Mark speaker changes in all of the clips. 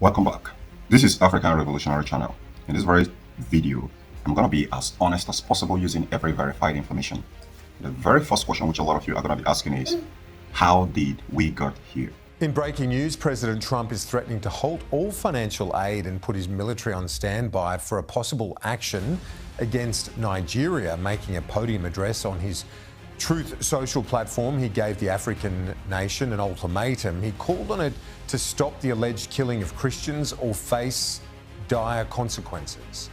Speaker 1: Welcome back. This is African Revolutionary Channel. In this very video, I'm going to be as honest as possible using every verified information. The very first question which a lot of you are going to be asking is, how did we get here?
Speaker 2: In breaking news, President Trump is threatening to halt all financial aid and put his military on standby for a possible action against Nigeria. Making a podium address on his Truth Social platform, he gave the African nation an ultimatum. He called on it to stop the alleged killing of Christians or face dire consequences.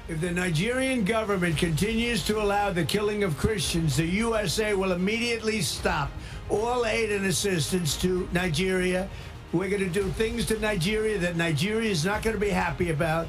Speaker 3: If the Nigerian government continues to allow the killing of Christians, the USA will immediately stop all aid and assistance to Nigeria. We're going to do things to Nigeria that Nigeria is not going to be happy about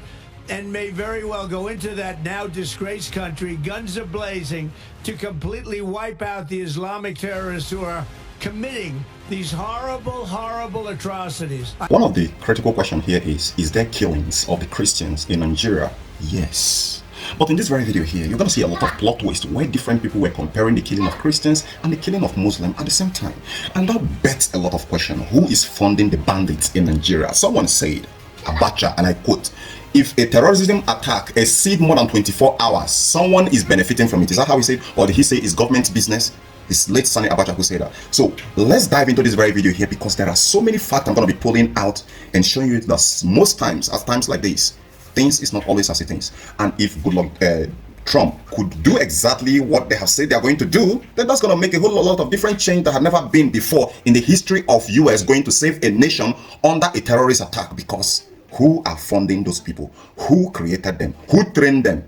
Speaker 3: and may very well go into that now disgraced country, guns are-blazing, to completely wipe out the Islamic terrorists who are committing these horrible, horrible atrocities.
Speaker 1: One of the critical questions here is there killings of the Christians in Nigeria? Yes. But in this very video here, you're going to see a lot of plot twists where different people were comparing the killing of Christians and the killing of Muslims at the same time. And that begs a lot of questions. Who is funding the bandits in Nigeria? Someone said, Abacha, and I quote, if a terrorism attack exceeds more than 24 hours, someone is benefiting from it. Is that how he said? Or did he say it's government business? It's late Sani Abacha who said that. So let's dive into this very video here because there are so many facts I'm going to be pulling out and showing you that most times, at times like this, things is not always as it is. And if good luck, Trump could do exactly what they have said they are going to do, then that's going to make a whole lot of different change that had never been before in the history of US going to save a nation under a terrorist attack. Because who are funding those people? Who created them? Who trained them?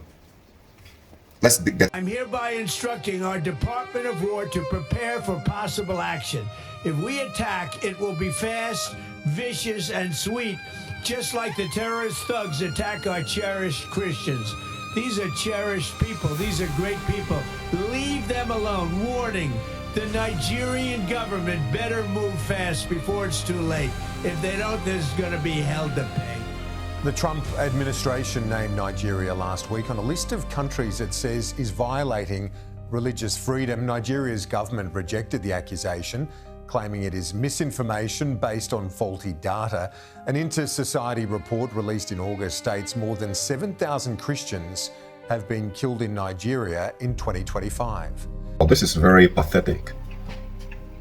Speaker 1: Let's get.
Speaker 3: I'm hereby instructing our Department of War to prepare for possible action. If we attack, it will be fast, vicious, and sweet, just like the terrorist thugs attack our cherished Christians. These are cherished people. These are great people. Leave them alone. Warning, the Nigerian government better move fast before it's too late. If they don't, there's going to be hell to pay.
Speaker 2: The Trump administration named Nigeria last week on a list of countries it says is violating religious freedom. Nigeria's government rejected the accusation, claiming it is misinformation based on faulty data. An Inter-Society report released in August states more than 7,000 Christians have been killed in Nigeria in 2025.
Speaker 1: Well, this is very pathetic.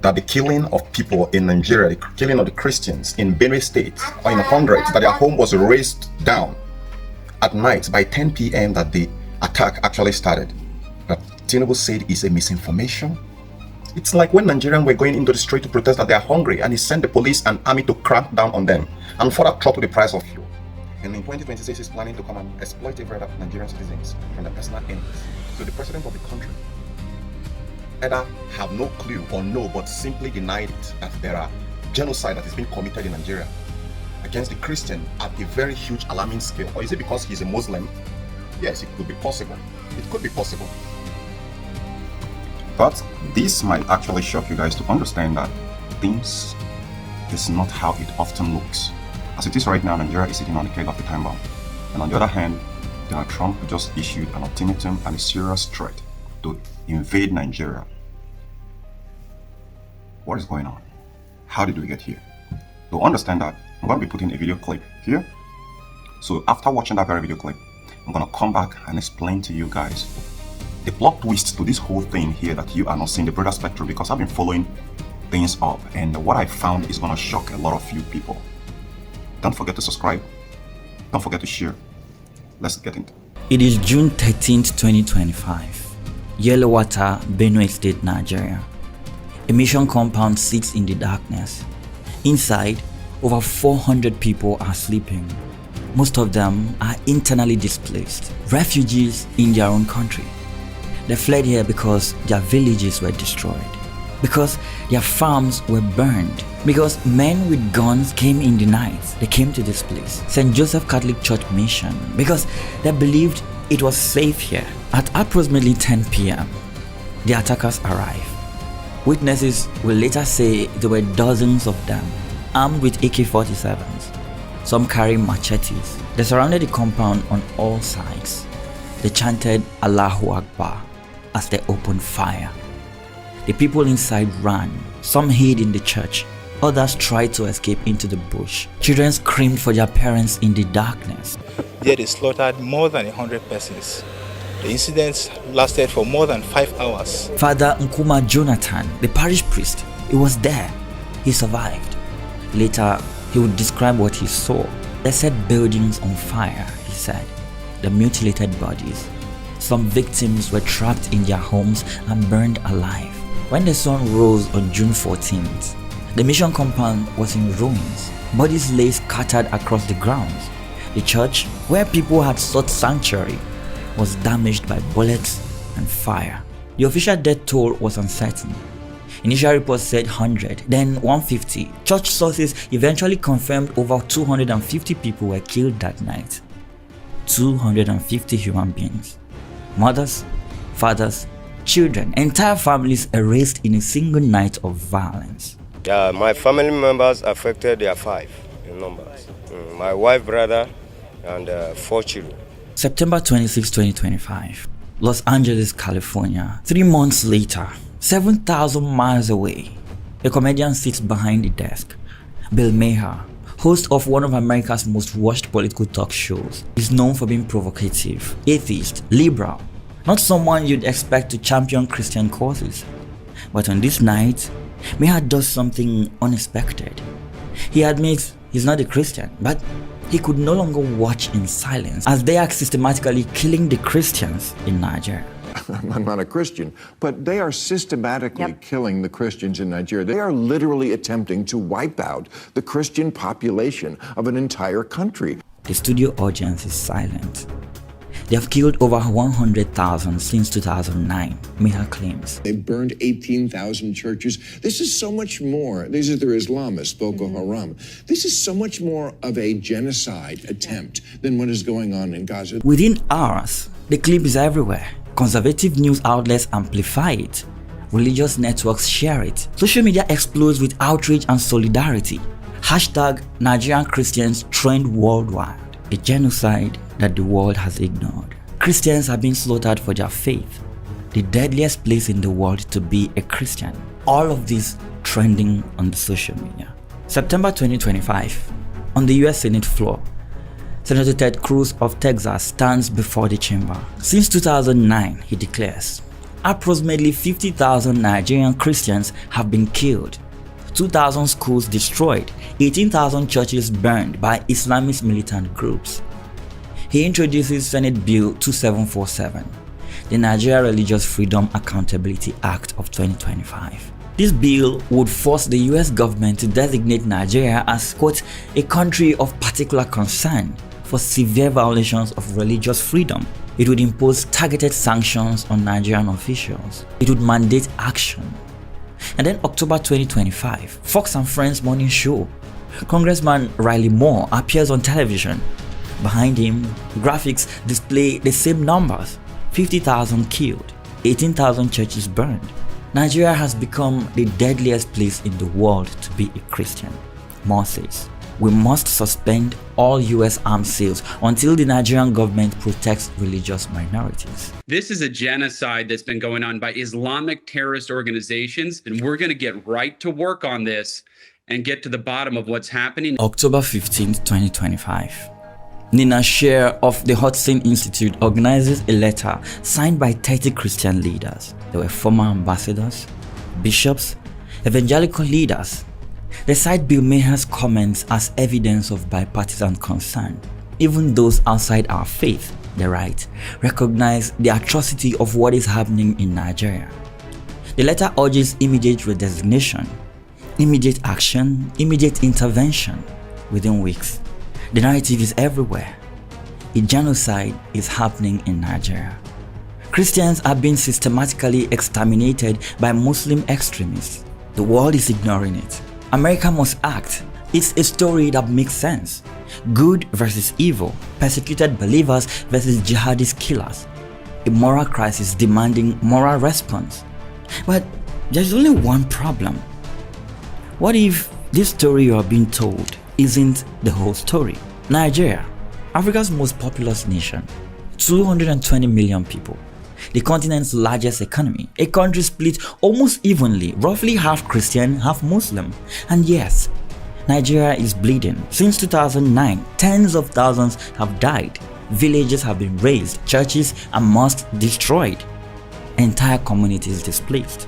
Speaker 1: That the killing of people in Nigeria, the killing of the Christians in Benue State or in hundreds, that their home was razed down at night by 10 p.m. that the attack actually started. That Tinubu said is a misinformation. It's like when Nigerians were going into the street to protest that they are hungry and he sent the police and army to crack down on them and further throttle the price of fuel. And in 2026, he's planning to come and exploit every other Nigerian citizens from the personal enemies. So the president of the country either have no clue or know, but simply denied it, that there are genocide that is being committed in Nigeria against the Christian at a very huge alarming scale. Or is it because he's a Muslim? Yes, it could be possible. It could be possible. But this might actually shock you guys to understand that things is not how it often looks. As it is right now, Nigeria is sitting on the keg of the time bomb. And on the other hand, Donald Trump just issued an ultimatum and a serious threat to invade Nigeria. What is going on? How did we get here? To understand that, I'm going to be putting a video clip here. So after watching that very video clip, I'm going to come back and explain to you guys the plot twist to this whole thing here that you are not seeing the broader spectrum, because I've been following things up and what I found is going to shock a lot of you people. Don't forget to subscribe. Don't forget to share. Let's get into it.
Speaker 4: It is June 13th, 2025. Yellowwater, Benue State, Nigeria. A mission compound sits in the darkness. Inside, over 400 people are sleeping. Most of them are internally displaced, refugees in their own country. They fled here because their villages were destroyed, because their farms were burned, because men with guns came in the night. They came to this place, St. Joseph Catholic Church Mission, because they believed it was safe here. At approximately 10 p.m., the attackers arrived. Witnesses will later say there were dozens of them, armed with AK-47s, some carrying machetes. They surrounded the compound on all sides. They chanted Allahu Akbar as they opened fire. The people inside ran. Some hid in the church, Others tried to escape into the bush. Children screamed for their parents in the darkness.
Speaker 5: There they slaughtered more than 100 persons. The incidents lasted for more than 5 hours.
Speaker 4: Father Nkuma Jonathan, the parish priest, he was there. He survived. Later, he would describe what he saw. They set buildings on fire, he said. The mutilated bodies. Some victims were trapped in their homes and burned alive. When the sun rose on June 14th, the mission compound was in ruins. Bodies lay scattered across the grounds. The church, where people had sought sanctuary, was damaged by bullets and fire. The official death toll was uncertain. Initial reports said 100, then 150. Church sources eventually confirmed over 250 people were killed that night. 250 human beings. Mothers, fathers, children, entire families erased in a single night of violence.
Speaker 6: Yeah, my family members affected, they are 5 in numbers. My wife, brother, and 4 children.
Speaker 4: September 26, 2025, Los Angeles, California. 3 months later, 7,000 miles away, a comedian sits behind the desk. Bill Maher, host of one of America's most watched political talk shows, is known for being provocative, atheist, liberal, not someone you'd expect to champion Christian causes. But on this night, Maher does something unexpected. He admits he's not a Christian, but he could no longer watch in silence as they are systematically killing the Christians in Nigeria.
Speaker 7: I'm not a Christian, but they are systematically killing the Christians in Nigeria. They are literally attempting to wipe out the Christian population of an entire country.
Speaker 4: The studio audience is silent. They have killed over 100,000 since 2009, Maher claims.
Speaker 7: They've burned 18,000 churches. This is so much more. These are their Islamists, Boko Haram. This is so much more of a genocide attempt than what is going on in Gaza.
Speaker 4: Within hours, the clip is everywhere. Conservative news outlets amplify it. Religious networks share it. Social media explodes with outrage and solidarity. Hashtag Nigerian Christians trend worldwide. A genocide that the world has ignored. Christians have been slaughtered for their faith. The deadliest place in the world to be a Christian. All of this trending on the social media. September 2025, on the US Senate floor, Senator Ted Cruz of Texas stands before the chamber. Since 2009, he declares, approximately 50,000 Nigerian Christians have been killed, 2,000 schools destroyed, 18,000 churches burned by Islamist militant groups. He introduces Senate Bill 2747, the Nigeria Religious Freedom Accountability Act of 2025. This bill would force the US government to designate Nigeria as, quote, a country of particular concern for severe violations of religious freedom. It would impose targeted sanctions on Nigerian officials. It would mandate action. And then October 2025, Fox and Friends morning show, Congressman Riley Moore appears on television. Behind him, graphics display the same numbers: 50,000 killed, 18,000 churches burned. Nigeria has become the deadliest place in the world to be a Christian. Moore says, we must suspend all US arms sales until the Nigerian government protects religious minorities.
Speaker 8: This is a genocide that's been going on by Islamic terrorist organizations, and we're going to get right to work on this and get to the bottom of what's happening.
Speaker 4: October 15th, 2025. Nina Sher of the Hudson Institute organizes a letter signed by 30 Christian leaders. They were former ambassadors, bishops, evangelical leaders. They cite Bill Maher's comments as evidence of bipartisan concern. Even those outside our faith, they write, recognize the atrocity of what is happening in Nigeria. The letter urges immediate resignation, immediate action, immediate intervention. Within weeks, the narrative is everywhere. A genocide is happening in Nigeria. Christians are being systematically exterminated by Muslim extremists. The world is ignoring it. America must act. It's a story that makes sense. Good versus evil, persecuted believers versus jihadist killers. A moral crisis demanding moral response. But there's only one problem. What if this story you are being told isn't the whole story? Nigeria, Africa's most populous nation, 220 million people, the continent's largest economy, a country split almost evenly, roughly half Christian, half Muslim. And yes, Nigeria is bleeding. Since 2009, tens of thousands have died. Villages have been razed, churches and mosques destroyed, entire communities displaced.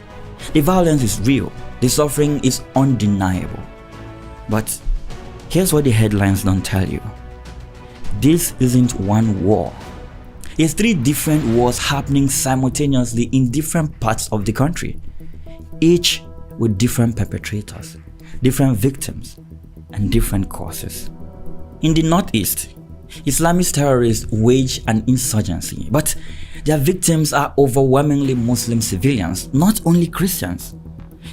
Speaker 4: The violence is real, the suffering is undeniable. But here's what the headlines don't tell you. This isn't one war. It's 3 different wars happening simultaneously in different parts of the country, each with different perpetrators, different victims, and different causes. In the Northeast, Islamist terrorists wage an insurgency, but their victims are overwhelmingly Muslim civilians, not only Christians.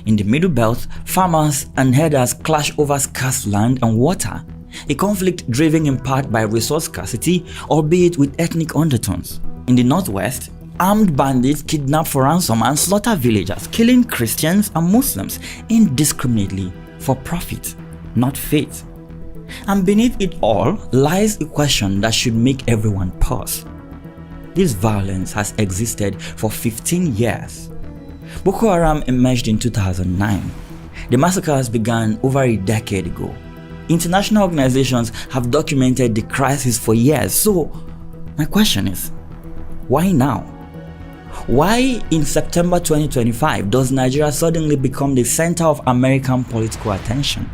Speaker 4: In the Middle Belt, farmers and herders clash over scarce land and water, a conflict driven in part by resource scarcity, albeit with ethnic undertones. In the Northwest, armed bandits kidnap for ransom and slaughter villagers, killing Christians and Muslims indiscriminately for profit, not faith. And beneath it all lies a question that should make everyone pause. This violence has existed for 15 years. Boko Haram emerged in 2009. The massacres began over a decade ago. International organizations have documented the crisis for years. So, my question is, why now? Why in September 2025 does Nigeria suddenly become the center of American political attention?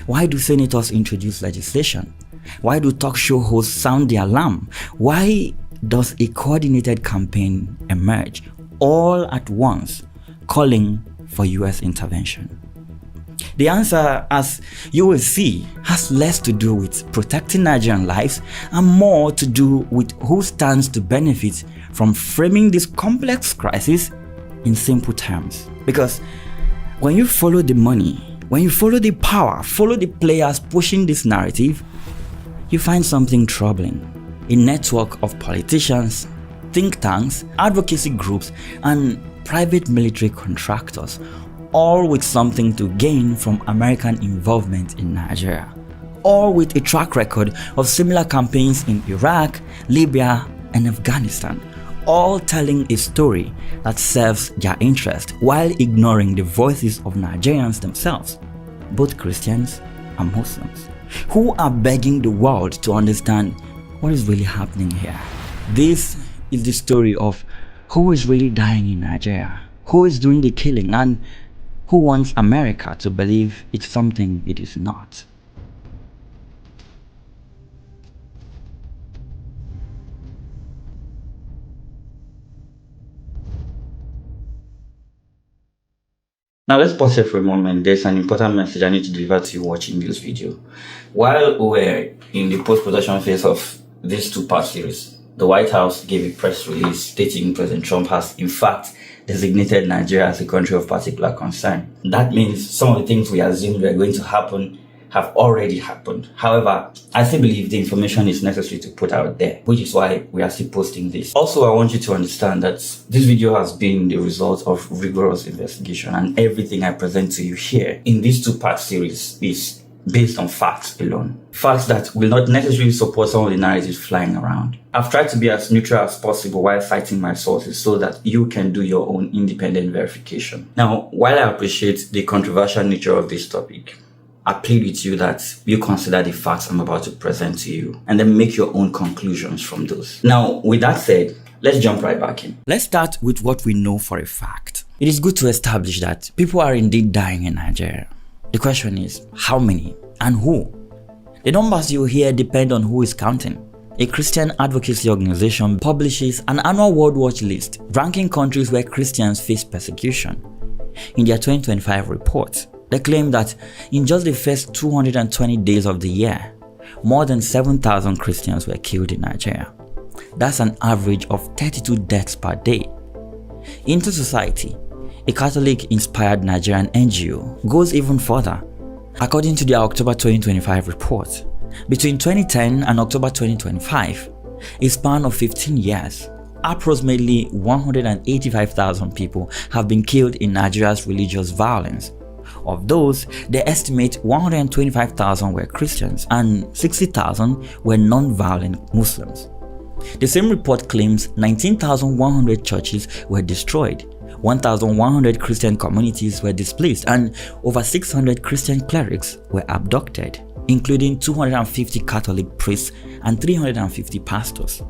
Speaker 4: Why do senators introduce legislation? Why do talk show hosts sound the alarm? Why does a coordinated campaign emerge all at once, calling for US intervention? The answer, as you will see, has less to do with protecting Nigerian lives and more to do with who stands to benefit from framing this complex crisis in simple terms. Because when you follow the money, when you follow the power, follow the players pushing this narrative, you find something troubling. A network of politicians, think tanks, advocacy groups, and private military contractors, all with something to gain from American involvement in Nigeria, all with a track record of similar campaigns in Iraq, Libya, and Afghanistan, all telling a story that serves their interest while ignoring the voices of Nigerians themselves, both Christians and Muslims, who are begging the world to understand what is really happening here. This is the story of who is really dying in Nigeria, who is doing the killing, and who wants America to believe it's something it is not. Now let's pause here for a moment. There's an important message I need to deliver to you watching this video. While we're in the post-production phase of this 2-part series, the White House gave a press release stating President Trump has in fact designated Nigeria as a country of particular concern. That means some of the things we assumed were going to happen have already happened. However, I still believe the information is necessary to put out there, which is why we are still posting this. Also, I want you to understand that this video has been the result of rigorous investigation, and everything I present to you here in this 2-part series is based on facts alone. Facts that will not necessarily support some of the narratives flying around. I've tried to be as neutral as possible while citing my sources so that you can do your own independent verification. Now, while I appreciate the controversial nature of this topic, I plead with you that you consider the facts I'm about to present to you and then make your own conclusions from those. Now, with that said, let's jump right back in. Let's start with what we know for a fact. It is good to establish that people are indeed dying in Nigeria. The question is, how many and who? The numbers you hear depend on who is counting. A Christian advocacy organization publishes an annual World Watch list ranking countries where Christians face persecution. In their 2025 report, they claim that in just the first 220 days of the year, more than 7,000 Christians were killed in Nigeria. That's an average of 32 deaths per day. Into Society, a Catholic-inspired Nigerian NGO, goes even further. According to their October 2025 report, between 2010 and October 2025, a span of 15 years, approximately 185,000 people have been killed in Nigeria's religious violence. Of those, they estimate 125,000 were Christians and 60,000 were non-violent Muslims. The same report claims 19,100 churches were destroyed, 1,100 Christian communities were displaced, and over 600 Christian clerics were abducted, including 250 Catholic priests and 350 pastors.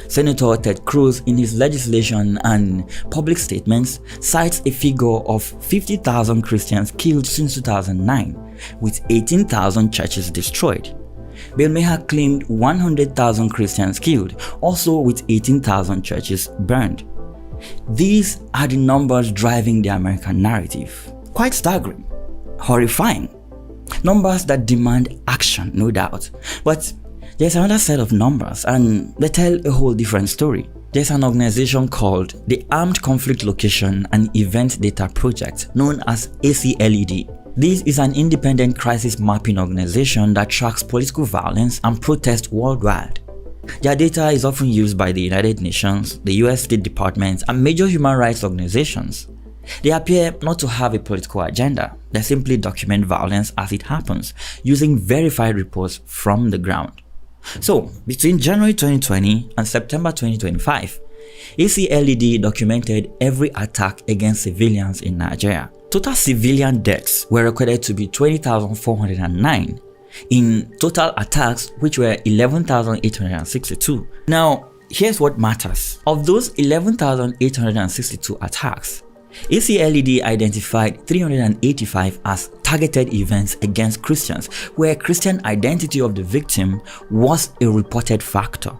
Speaker 4: Senator Ted Cruz, in his legislation and public statements, cites a figure of 50,000 Christians killed since 2009, with 18,000 churches destroyed. Bill Maher claimed 100,000 Christians killed, also with 18,000 churches burned. These are the numbers driving the American narrative. Quite staggering, horrifying. Numbers that demand action, no doubt. But there's another set of numbers, and they tell a whole different story. There's an organization called the Armed Conflict Location and Event Data Project, known as ACLED. This is an independent crisis mapping organization that tracks political violence and protests worldwide. Their data is often used by the United Nations, the US State Department, and major human rights organizations. They appear not to have a political agenda. They simply document violence as it happens, using verified reports from the ground. So, between January 2020 and September 2025, ACLED documented every attack against civilians in Nigeria. Total civilian deaths were recorded to be 20,409 in total attacks, which were 11,862. Now, here's what matters. Of those 11,862 attacks, ACLED identified 385 as targeted events against Christians, where Christian identity of the victim was a reported factor.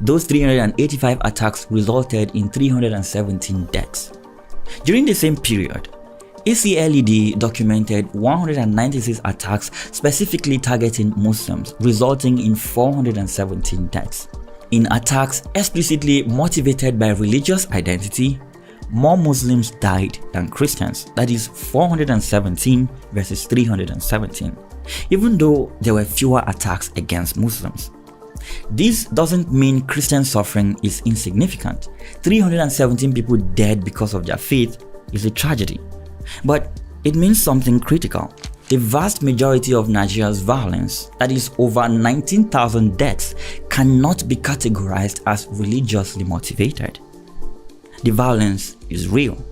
Speaker 4: Those 385 attacks resulted in 317 deaths. During the same period, ACLED documented 196 attacks specifically targeting Muslims, resulting in 417 deaths. In attacks explicitly motivated by religious identity, more Muslims died than Christians, that is 417 versus 317, even though there were fewer attacks against Muslims. This doesn't mean Christian suffering is insignificant. 317 people dead because of their faith is a tragedy. But it means something critical. The vast majority of Nigeria's violence, that is over 19,000 deaths, cannot be categorized as religiously motivated. The violence is real.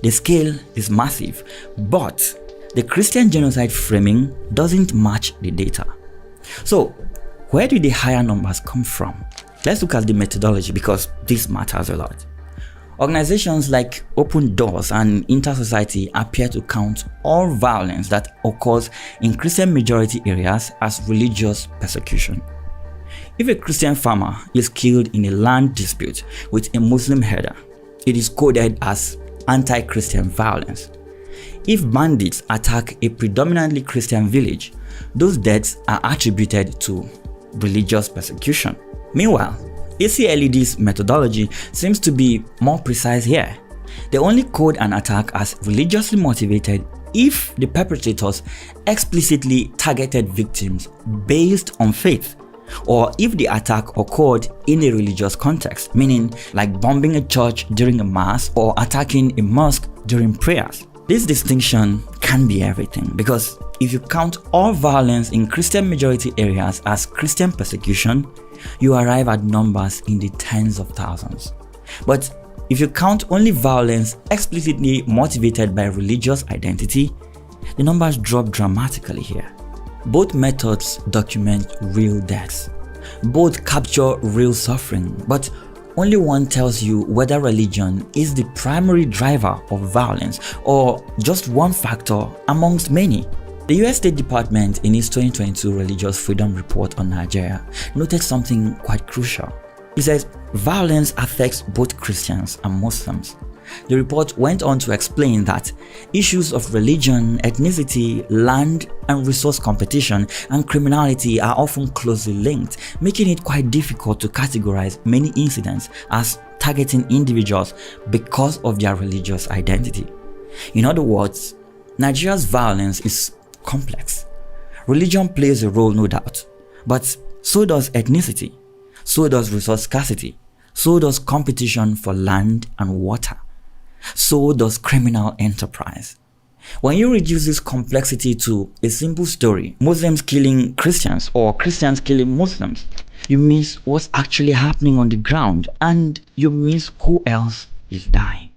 Speaker 4: The scale is massive, but the Christian genocide framing doesn't match the data. So, where do the higher numbers come from? Let's look at the methodology, because this matters a lot. Organizations like Open Doors and Inter-Society appear to count all violence that occurs in Christian majority areas as religious persecution. If a Christian farmer is killed in a land dispute with a Muslim herder, it is coded as anti-Christian violence. If bandits attack a predominantly Christian village, those deaths are attributed to religious persecution. Meanwhile, ACLED's methodology seems to be more precise here. They only code an attack as religiously motivated if the perpetrators explicitly targeted victims based on faith, or if the attack occurred in a religious context, meaning like bombing a church during a mass or attacking a mosque during prayers. This distinction can be everything, because if you count all violence in Christian majority areas as Christian persecution, you arrive at numbers in the tens of thousands. But if you count only violence explicitly motivated by religious identity, the numbers drop dramatically here. Both methods document real deaths. Both capture real suffering, but only one tells you whether religion is the primary driver of violence or just one factor amongst many. The US State Department, in its 2022 Religious Freedom Report on Nigeria, noted something quite crucial. It says violence affects both Christians and Muslims. The report went on to explain that issues of religion, ethnicity, land and resource competition, and criminality are often closely linked, making it quite difficult to categorize many incidents as targeting individuals because of their religious identity. In other words, Nigeria's violence is complex. Religion plays a role, no doubt, but so does ethnicity, so does resource scarcity, so does competition for land and water, so does criminal enterprise. When you reduce this complexity to a simple story, Muslims killing Christians or Christians killing Muslims, You miss what's actually happening on the ground, and you miss who else is dying.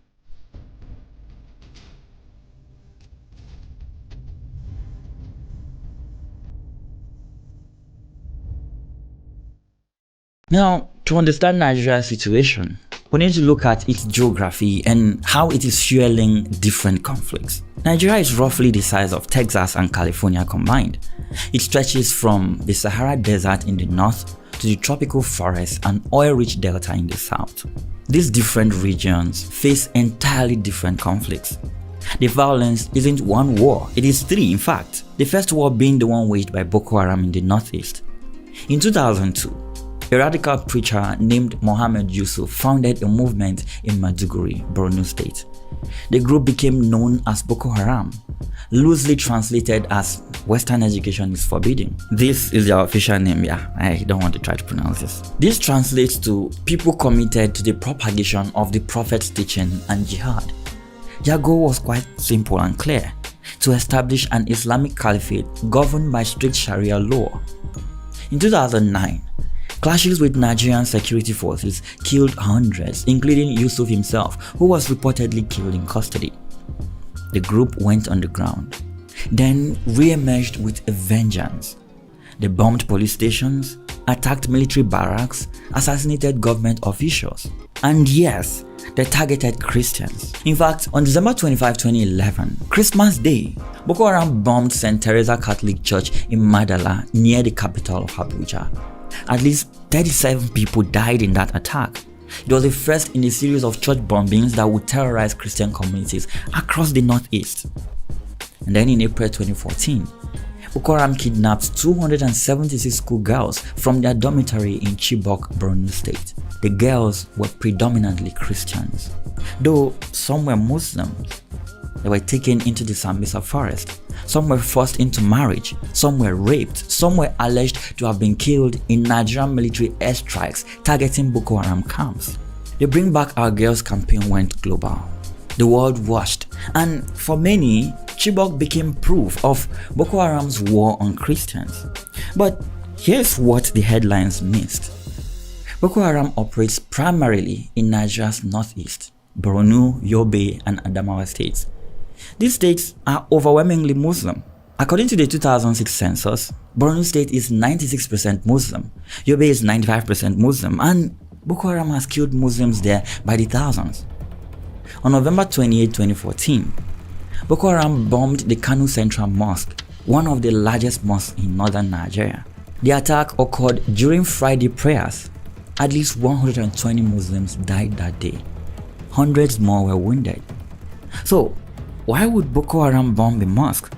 Speaker 4: Now, to understand Nigeria's situation, we need to look at its geography and how it is fueling different conflicts. Nigeria is roughly the size of Texas and California combined. It stretches from the Sahara Desert in the north to the tropical forest and oil-rich delta in the south. These different regions face entirely different conflicts. The violence isn't one war, it is three in fact. The first war being the one waged by Boko Haram in the northeast. In 2002, a radical preacher named Mohammed Yusuf founded a movement in Maiduguri, Borno State. The group became known as Boko Haram, loosely translated as Western education is forbidden. This is their official name, yeah, I don't want to try to pronounce this. This translates to people committed to the propagation of the Prophet's teaching and jihad. Their goal was quite simple and clear: to establish an Islamic caliphate governed by strict Sharia law. In 2009, clashes with Nigerian security forces killed hundreds, including Yusuf himself, who was reportedly killed in custody. The group went underground, then re-emerged with a vengeance. They bombed police stations, attacked military barracks, assassinated government officials, and yes, they targeted Christians. In fact, on December 25, 2011, Christmas Day, Boko Haram bombed St. Teresa Catholic Church in Madala, near the capital of Abuja. At least 37 people died in that attack. It was the first in a series of church bombings that would terrorize Christian communities across the northeast. And then in April 2014, Boko Haram kidnapped 276 schoolgirls from their dormitory in Chibok, Borno State. The girls were predominantly Christians, though some were Muslims. They were taken into the Sambisa forest. Some were forced into marriage, some were raped, some were alleged to have been killed in Nigerian military airstrikes targeting Boko Haram camps. The Bring Back Our Girls campaign went global. The world watched, and for many, Chibok became proof of Boko Haram's war on Christians. But here's what the headlines missed. Boko Haram operates primarily in Nigeria's northeast, Borno, Yobe, and Adamawa states. These states are overwhelmingly Muslim. According to the 2006 census, Borno State is 96% Muslim, Yobe is 95% Muslim, and Boko Haram has killed Muslims there by the thousands. On November 28, 2014, Boko Haram bombed the Kano Central Mosque, one of the largest mosques in northern Nigeria. The attack occurred during Friday prayers. At least 120 Muslims died that day. Hundreds more were wounded. So, why would Boko Haram bomb a mosque?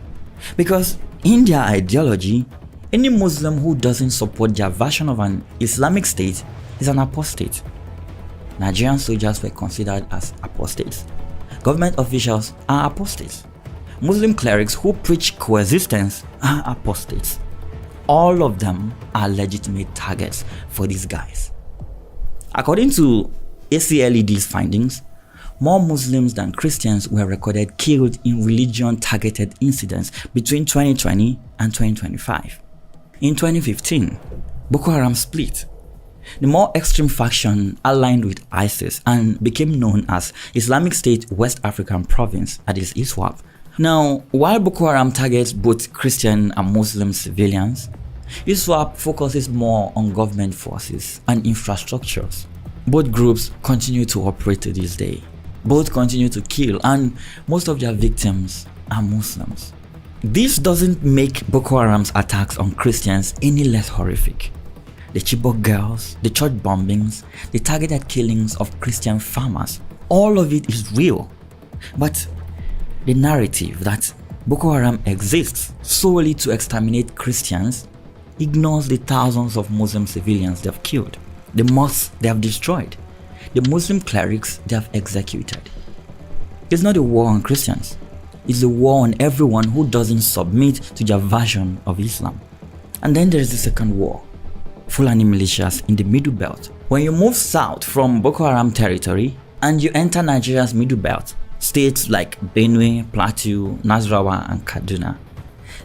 Speaker 4: Because in their ideology, any Muslim who doesn't support their version of an Islamic state is an apostate. Nigerian soldiers were considered as apostates. Government officials are apostates. Muslim clerics who preach coexistence are apostates. All of them are legitimate targets for these guys. According to ACLED's findings, more Muslims than Christians were recorded killed in religion-targeted incidents between 2020 and 2025. In 2015, Boko Haram split. The more extreme faction aligned with ISIS and became known as Islamic State West African Province, that is ISWAP. Now, while Boko Haram targets both Christian and Muslim civilians, ISWAP focuses more on government forces and infrastructures. Both groups continue to operate to this day. Both continue to kill, and most of their victims are Muslims. This doesn't make Boko Haram's attacks on Christians any less horrific. The Chibok girls, the church bombings, the targeted killings of Christian farmers, all of it is real. But the narrative that Boko Haram exists solely to exterminate Christians ignores the thousands of Muslim civilians they have killed, the mosques they have destroyed, the Muslim clerics they have executed. It's not a war on Christians. It's a war on everyone who doesn't submit to their version of Islam. And then there's the second war, Fulani militias in the Middle Belt. When you move south from Boko Haram territory and you enter Nigeria's Middle Belt, states like Benue, Plateau, Nasarawa, and Kaduna,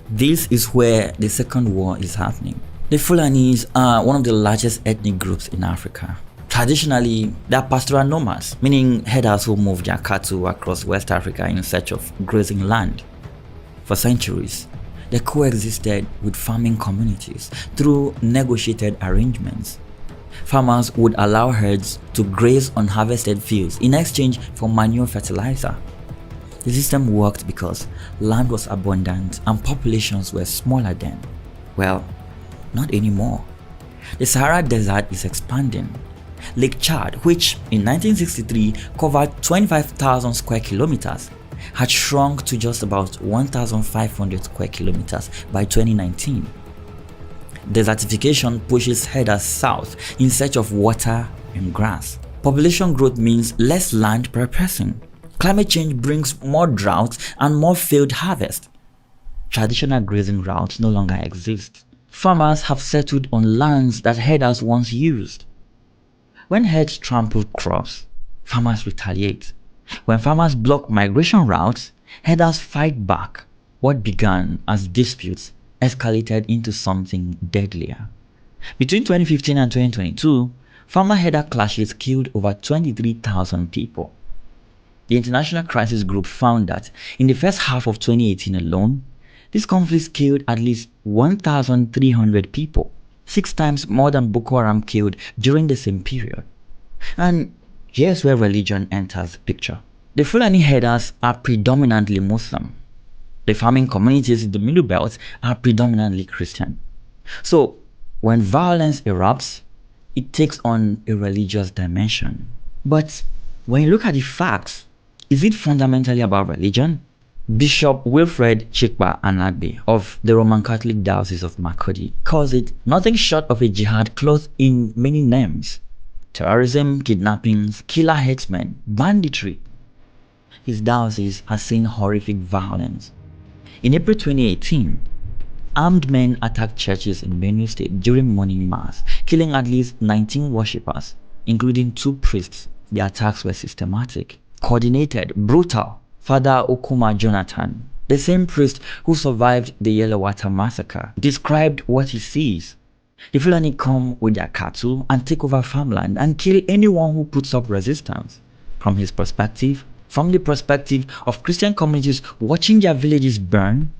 Speaker 4: this is where the second war is happening. The Fulanis are one of the largest ethnic groups in Africa. Traditionally, they are pastoral nomads, meaning herders who move their cattle across West Africa in search of grazing land. For centuries, they coexisted with farming communities through negotiated arrangements. Farmers would allow herds to graze on harvested fields in exchange for manure fertilizer. The system worked because land was abundant and populations were smaller then. Well, not anymore. The Sahara Desert is expanding. Lake Chad, which in 1963 covered 25,000 square kilometers, had shrunk to just about 1,500 square kilometers by 2019. Desertification pushes herders south in search of water and grass. Population growth means less land per person. Climate change brings more droughts and more failed harvest. Traditional grazing routes no longer exist. Farmers have settled on lands that herders once used. When herds trample crops, farmers retaliate. When farmers block migration routes, herders fight back. What began as disputes escalated into something deadlier. Between 2015 and 2022, farmer-herder clashes killed over 23,000 people. The International Crisis Group found that in the first half of 2018 alone, these conflicts killed at least 1,300 people, 6 times more than Boko Haram killed during the same period. And here's where religion enters the picture. The Fulani herders are predominantly Muslim. The farming communities in the Middle Belt are predominantly Christian. So, when violence erupts, it takes on a religious dimension. But when you look at the facts, is it fundamentally about religion? Bishop Wilfred Chikpa Anagbe of the Roman Catholic Diocese of Makurdi calls it nothing short of a jihad clothed in many names. Terrorism, kidnappings, killer headsmen, banditry. His diocese has seen horrific violence. In April 2018, armed men attacked churches in Benue State during morning mass, killing at least 19 worshippers, including 2 priests. The attacks were systematic, coordinated, brutal. Father Okuma Jonathan, the same priest who survived the Yellowater massacre, described what he sees. The Fulani come with their cattle and take over farmland and kill anyone who puts up resistance. From his perspective, from the perspective of Christian communities watching their villages burn,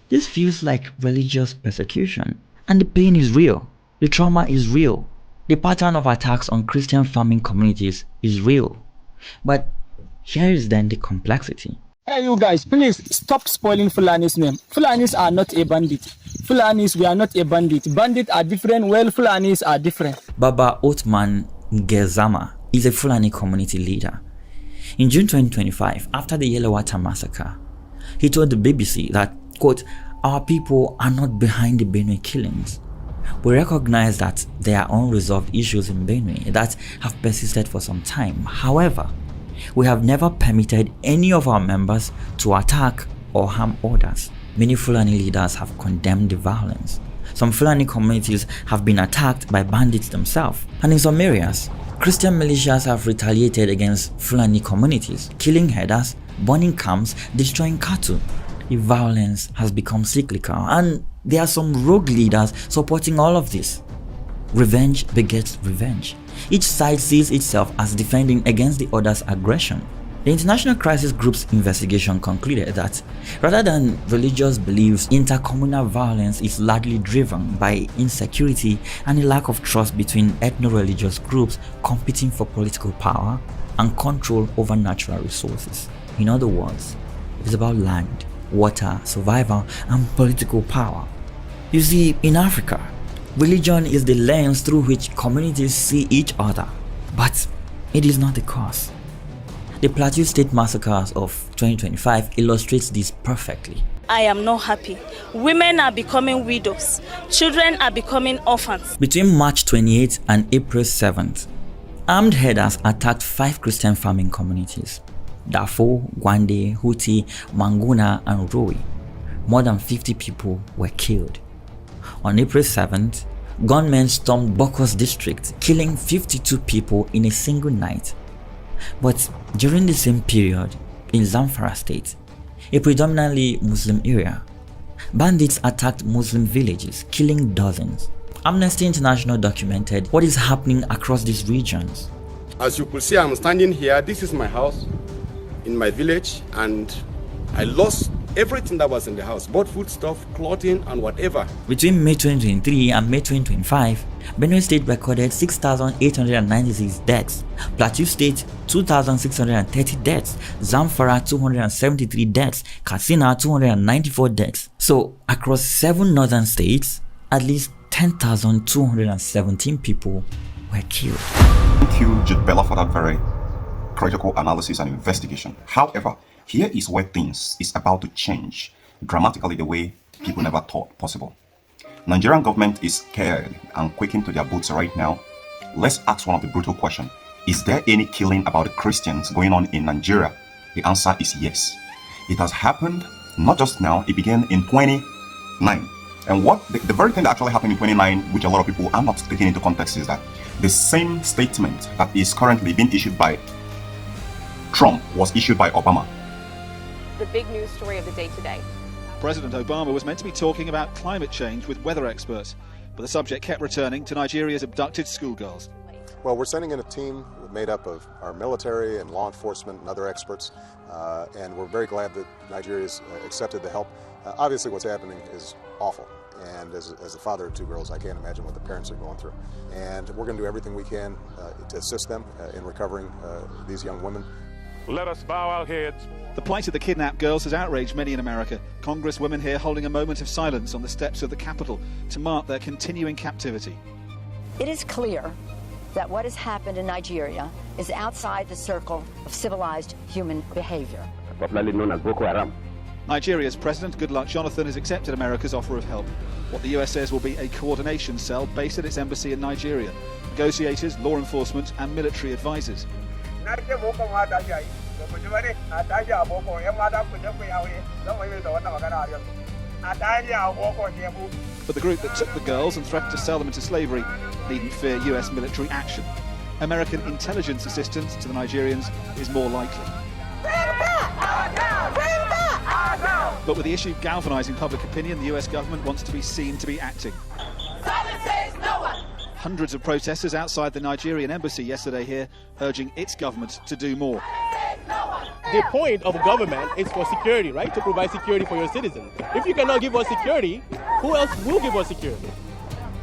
Speaker 4: this feels like religious persecution. And the pain is real. The trauma is real. The pattern of attacks on Christian farming communities is real. But here is then the complexity.
Speaker 9: Hey you guys, please stop spoiling Fulani's name. Fulanis are not a bandit. Fulanis, we are not a bandit. Bandits are different, well, Fulanis are different.
Speaker 4: Baba Othman Ngezama is a Fulani community leader. In June 2025, after the Yellowater massacre, he told the BBC that, quote, "Our people are not behind the Benue killings. We recognize that there are unresolved issues in Benue that have persisted for some time. However, we have never permitted any of our members to attack or harm others." Many Fulani leaders have condemned the violence. Some Fulani communities have been attacked by bandits themselves. And in some areas, Christian militias have retaliated against Fulani communities, killing herders, burning camps, destroying cattle. The violence has become cyclical, and there are some rogue leaders supporting all of this. Revenge begets revenge. Each side sees itself as defending against the other's aggression. The International Crisis Group's investigation concluded that rather than religious beliefs, intercommunal violence is largely driven by insecurity and a lack of trust between ethno-religious groups competing for political power and control over natural resources. In other words, it's about land, water, survival, and political power. You see, in Africa, religion is the lens through which communities see each other, but it is not the cause. The Plateau State massacres of 2025 illustrates this perfectly.
Speaker 10: I am not happy. Women are becoming widows. Children are becoming orphans.
Speaker 4: Between March 28th and April 7th, armed herders attacked 5 Christian farming communities: Darfur, Gwande, Huti, Manguna, and Rowe. More than 50 people were killed. On April 7th, gunmen stormed Boko's district, killing 52 people in a single night. But during the same period, in Zamfara state, a predominantly Muslim area, Bandits attacked Muslim villages, killing dozens. Amnesty International documented what is happening across these regions.
Speaker 11: As you could see, I'm standing here. This is my house in my village, and I lost everything that was in the house, both foodstuff, clothing, and whatever.
Speaker 4: Between May 2023 and May 2025, Benue State recorded 6,896 deaths, Plateau State 2,630 deaths, Zamfara 273 deaths, Katsina 294 deaths. So, across 7 northern states, at least 10,217 people were killed.
Speaker 1: Thank you, Jude Bella, for that very critical analysis and investigation. However, here is where things is about to change dramatically the way people never thought possible. Nigerian government is scared and quaking to their boots right now. Let's ask one of the brutal questions. Is there any killing about the Christians going on in Nigeria? The answer is yes. It has happened not just now, it began in 2009. And what the very thing that actually happened in 2009, which a lot of people are not taking into context, is that the same statement that is currently being issued by Trump was issued by Obama.
Speaker 12: The big news story of the day today.
Speaker 13: President Obama was meant to be talking about climate change with weather experts, but the subject kept returning to Nigeria's abducted schoolgirls.
Speaker 14: Well, we're sending in a team made up of our military and law enforcement and other experts, and we're very glad that Nigeria's accepted the help. Obviously, what's happening is awful, and as a father of 2 girls, I can't imagine what the parents are going through. And we're going to do everything we can to assist them in recovering these young women.
Speaker 15: Let us bow our heads.
Speaker 13: The plight of the kidnapped girls has outraged many in America. Congresswomen here holding a moment of silence on the steps of the Capitol to mark their continuing captivity.
Speaker 16: It is clear that what has happened in Nigeria is outside the circle of civilized human behavior.
Speaker 17: Popularly known as Boko Haram.
Speaker 13: Nigeria's President Goodluck Jonathan has accepted America's offer of help. What the US says will be a coordination cell based at its embassy in Nigeria. Negotiators, law enforcement and military advisors. But the group that took the girls and threatened to sell them into slavery needn't fear US military action. American intelligence assistance to the Nigerians is more likely. But with the issue galvanizing public opinion, the US government wants to be seen to be acting. Hundreds of protesters outside the Nigerian embassy yesterday here urging its government to do more.
Speaker 18: The point of government is for security, right? To provide security for your citizens. If you cannot give us security, who else will give us security?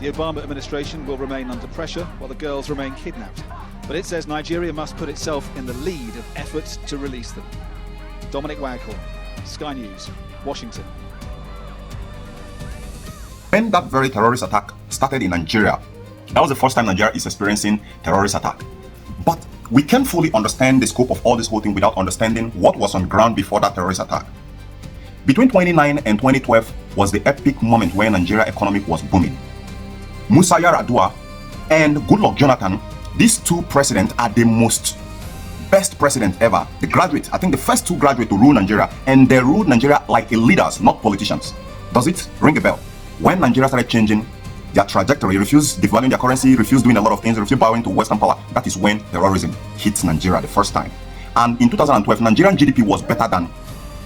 Speaker 13: The Obama administration will remain under pressure while the girls remain kidnapped. But it says Nigeria must put itself in the lead of efforts to release them. Dominic Waghorn, Sky News, Washington.
Speaker 1: When that very terrorist attack started in Nigeria, that was the first time Nigeria is experiencing terrorist attack. But we can't fully understand the scope of all this whole thing without understanding what was on ground before that terrorist attack. Between 2009 and 2012 was the epic moment when Nigeria economy was booming. Musa Yar'Adua and Goodluck Jonathan, these 2 presidents are the best president ever. The graduate, I think the first 2 graduates to rule Nigeria, and they ruled Nigeria like leaders, not politicians. Does it ring a bell? When Nigeria started changing their trajectory, refused devaluing their currency, refused doing a lot of things, refused bowing to Western power, that is when terrorism hit Nigeria the first time. And in 2012, Nigerian GDP was better than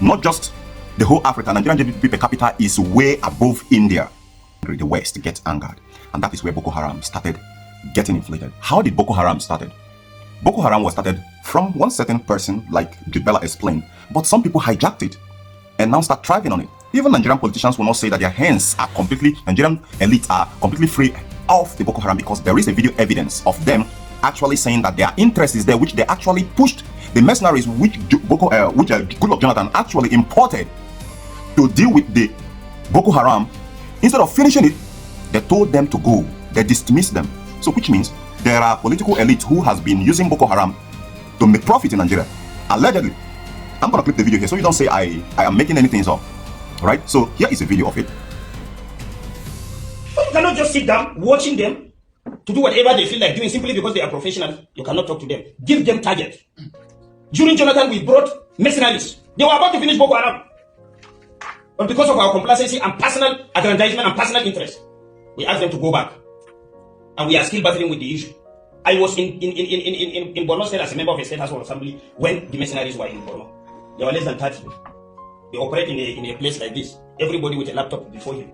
Speaker 1: not just the whole Africa. Nigerian GDP per capita is way above India. The West gets angered, and that is where Boko Haram started getting inflated. How did Boko Haram started? Boko Haram was started from one certain person, like Jubela explained, but some people hijacked it and now start thriving on it. Even Nigerian politicians will not say that their hands are Nigerian elites are completely free of the Boko Haram, because there is a video evidence of them actually saying that their interest is there, which they actually pushed the mercenaries, which Goodluck Jonathan actually imported to deal with the Boko Haram. Instead of finishing it, they told them to go. They dismissed them. So which means there are political elites who has been using Boko Haram to make profit in Nigeria. Allegedly. I'm going to clip the video here so you don't say I am making anything up. Right? So here is a video of it.
Speaker 19: You cannot just sit down watching them to do whatever they feel like doing simply because they are professionals. You cannot talk to them. Give them target. During Jonathan, we brought mercenaries. They were about to finish Boko Haram. But because of our complacency and personal aggrandizement and personal interest, we asked them to go back. And we are still battling with the issue. I was in Borno State as a member of a state House of Assembly when the mercenaries were in Borno. There were less than 30. They operate in a place like this. Everybody with a laptop before him,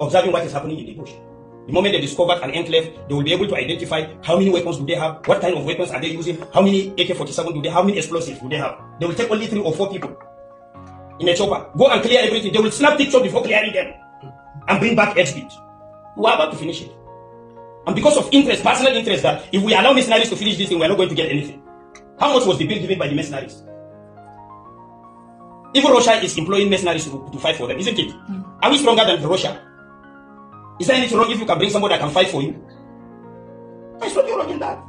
Speaker 19: observing what is happening in the bush. The moment they discover an enclave, they will be able to identify how many weapons do they have, what kind of weapons are they using, how many AK-47 do they have, how many explosives do they have. They will take only 3 or 4 people in a chopper, go and clear everything. They will snap pictures before clearing them and bring back exhibit. We are about to finish it. And because of interest, personal interest, that if we allow mercenaries to finish this thing, we are not going to get anything. How much was the bill given by the mercenaries? Even Russia is employing mercenaries to fight for them, isn't it? Are we stronger than Russia? Is there anything wrong if you can bring somebody that can fight for you? There's nothing wrong in that.